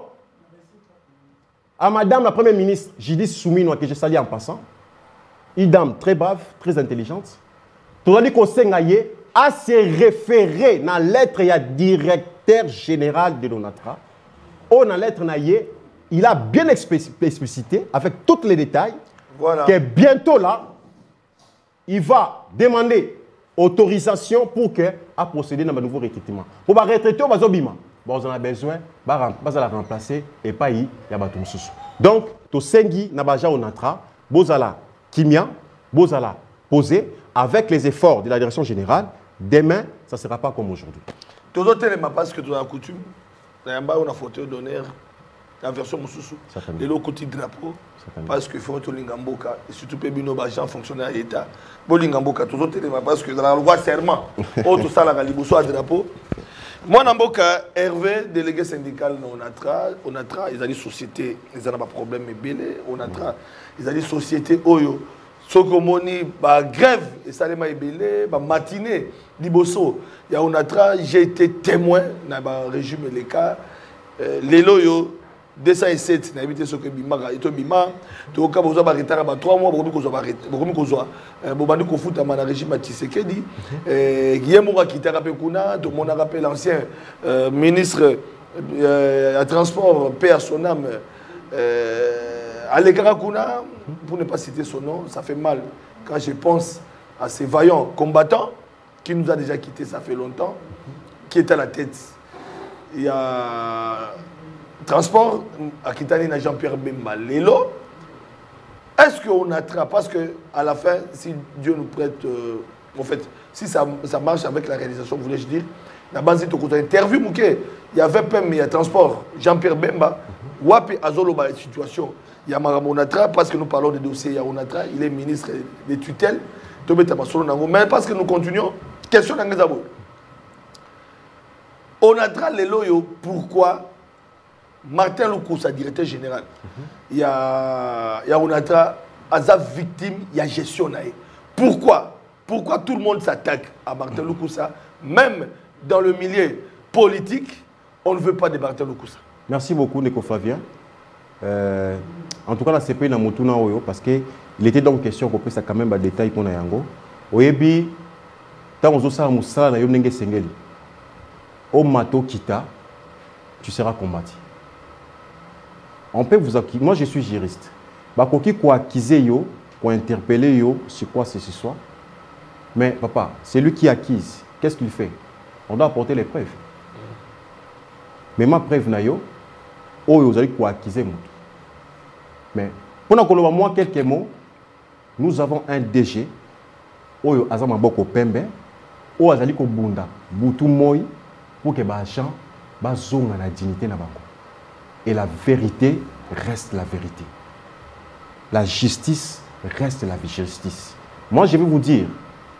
à Madame la Première ministre Judith Soumino, que je salue en passant, une dame très brave, très intelligente, tout le monde à se référer dans la lettre du directeur général de l'ONATRA. Dans la lettre, il a bien explicité, avec tous les détails, voilà, que bientôt là, il va demander autorisation pour procéder dans un nouveau recrutement. Pour retraiter, on a besoin de la remplacer et pas y a bateau. Donc, to sengi na baja onatra, bozala kimia, bozala posé avec les efforts de la direction générale. Demain, ça ne sera pas comme aujourd'hui. Tous les éléments parce que tu as coutume, on a fauteuil d'honneur, la version Moussoussou, les lots côté drapeau. Parce qu'il faut que Lingamboka, et surtout que les gens fonctionnaires à l'État, Lingamboka, tous les éléments parce que dans la loi serment, tout ça, la Liboso à drapeau. Moi, Namboka, Hervé, délégué syndical, Onatra, ils ont des sociétés, ils ont des problèmes, Onatra, ils ont des sociétés, Oyo, Sokomoni, grève, et ça les m'a ébélé, matinée, Liboso, il y a Onatra, j'ai été témoin dans le régime et les cas, les loyaux, 207 na évité ce que bimaka et to bima to ka bozo ba retard ba 3 mois bokomi kozwa bobandi ko futa na régime Tshisekedi Guillaume Kitaka pe kuna to mona rappel l'ancien ministre à transport paix à son âme Alekara kuna pour ne pas citer son nom, ça fait mal quand je pense à ces vaillants combattants qui nous a déjà quittés ça fait longtemps, qui est à la tête. Il y a transport, à Kitani na Jean-Pierre Bemba Lelo. Est-ce qu'on attrape? Parce qu'à la fin, si Dieu nous prête, en fait, si ça marche avec la réalisation, voulais-je dire, la base de côté interview, il y avait même il y a transport, Jean-Pierre Bemba, Wapi Azolo, la situation, il y a Onatra, parce que nous parlons de dossiers, il y a Onatra, il est ministre des tutelles, mais parce que nous continuons, question d'Angazabo. Onatra Lelo, pourquoi Martin Loukoussa, directeur général, il y a Onatra, Aza victime, il y a gestion. Pourquoi tout le monde s'attaque à Martin Loukoussa? Même dans le milieu politique, on ne veut pas de Martin Loukoussa. Merci beaucoup, Neko Flavien. En tout cas, la CPI n'a pas Oyo parce qu'il était donc question qu'on puisse quand même des détails pour Nayango. Oyebi, tant on a Moussa, na yomnenge sengeli. Au mato kita, tu seras combattu. On peut vous accuser. Moi, je suis juriste. Bakoki ko accuser yo, ko interpeller yo, sur quoi c'est ce soir. Mais papa, c'est lui qui accuse. Qu'est-ce qu'il fait? On doit apporter les preuves. Mais ma preuve na yo, oh vous allez quoi accuser moi. Mais pendant qu'on a moi quelques mots, nous avons un DG, oh azama boko pembe, oh azali ko bunda, butu moi pour que ba gens ba zonga na dignité na bango. Et la vérité reste la vérité. La justice reste la justice. Moi, je vais vous dire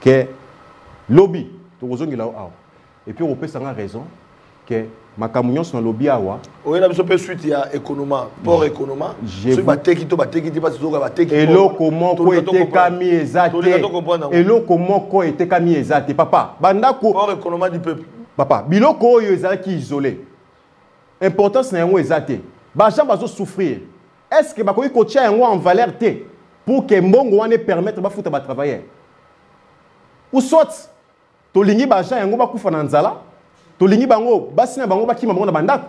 que lobby, et puis on peut s'en raison que ma communion sur le lobby awa. Oui, la suite il y a économa, port économa. Je bateki parce que bateki. Et là comment ko était kami ezate. Et là comment ko était kami ezate papa. Bandako port économa du peuple. Papa, biloko yo ezaki isolé. importance na yango ezate ba gens bazo souffrir est-ce que bakoki coacher yango en valeur té pour que mbongo wane permettre ba futa ba travailler ou soit to lingi ba gens yango ba kufa na nzala to lingi bango basina bango ba kima bango na bandako.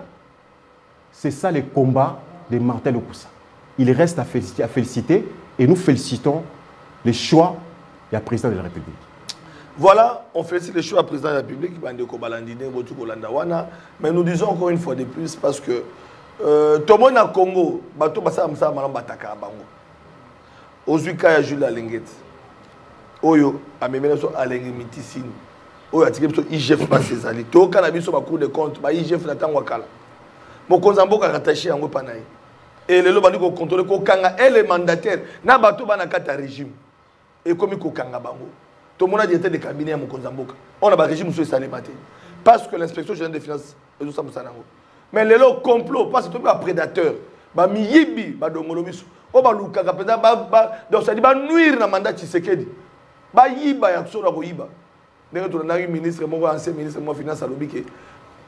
C'est ça le combat de Martin Lukusa. Il reste à féliciter et nous félicitons les choix du président de la République. Voilà, on félicite les choix du président de la République, mais nous disons encore une fois de plus parce que tout le monde au Congo, bato basa amsa malam bataka bango. Ozuika ya Jules Alenget. Oyo amemena so Alengi mitisini. Oyo atike so IGF pas ses alliés. To kana biso ba cour de compte, ba IGF na tangwa kala. Mokonza mboka rattaché yango panayi. Et le bandi ko contrôler ko kanga et les mandataires na bato bana kata régime. Et comme ko kanga bango. Tout le monde a dit de cabinet à Mokonza mboka. On a ba régime sous salé maté. Parce que l'inspection générale des finances ezo sa musanango. Mais les lots complot parce que tout le prédateur ba miyibi ba dongolo biso. O ba lukaka peda ba donc ça dit ba nuire na mandat Tshisekedi. Ba yiba ya so na ko yiba. Ndenge to na ministre moko ancien ministre mo finance alobi ke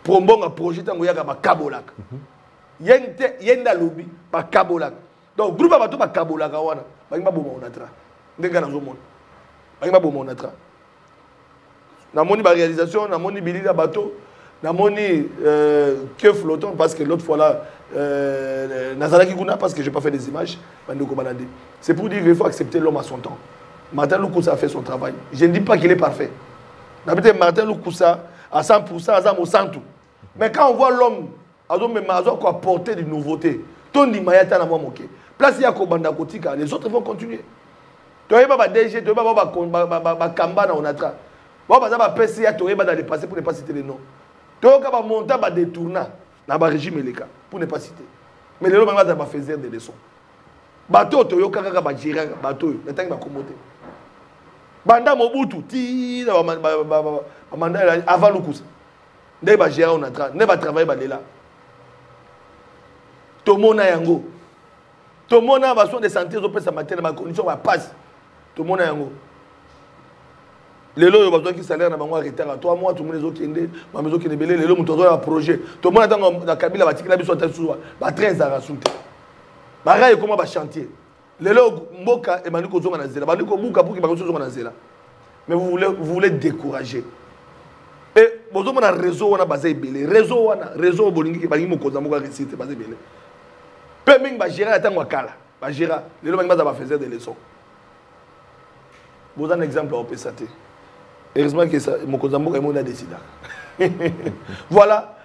prombonga projet tango yaka ba kabolaka. Yenda lobby ba kabolaka. Donc groupe ba to ba kabolaka wana ba ngba boma onatra. Ndenge na zo mona. Ba ngba boma onatra. Na moni ba réalisation na moni bilila bateau na moni que flottant parce que l'autre fois là Nazalaki Kuna parce que j'ai pas fait des images c'est pour dire qu'il faut accepter l'homme à son temps. Martin Lukusa a fait son travail. Je ne dis pas qu'il est parfait. D'habitude Martin Lukusa à 100% à au centre. Mais quand on voit l'homme à quoi apporter des nouveautés, ton dit Mayata na moi moqué. Place il y a Kobanda Kotika, les autres vont continuer. Tu vois pas DG, tu vois pas Kamba na onatra. Bon, bah, ça va passer à Toré, dans les passés pour ne pas citer les noms. Donc, on va monter, va détourner dans le régime et les cas, pour ne pas citer. Mais les gens va faire des leçons. Bateau, Toyo, Kaka, Bajira, bateau, le temps va commoder. Banda Mobutu, ti, avant le coup. Ne va gérer, on a ne va travailler, là. Tout le monde a yango. Tout le monde a besoin de santé, sa matin, ma condition va passer. Tout le monde a yango. Les lots, il y a besoin de salaire dans le retard à 3 mois, tout le monde est ma maison qui est belée, les lots, il y a un projet. Tout le monde attend dans la cabine, la tique, la biso, la 13 à souter. Baraye, comment va chantier. Les lots, Mboka et Manuko Zonga Nazela. Manuko Mboka pour qu'il y ait Zonga Nazela. Mais vous voulez décourager. Et vous avez un réseau, on a basé belé. Réseau, Bolingi, qui est Mokoza Moka récité, basé belé. Peu même, va gérer la temps Wakala. Va gérer. Les lots, va faire des leçons. Vous avez un exemple au PSAT. Heureusement que Mokozambo est décidé. Voilà.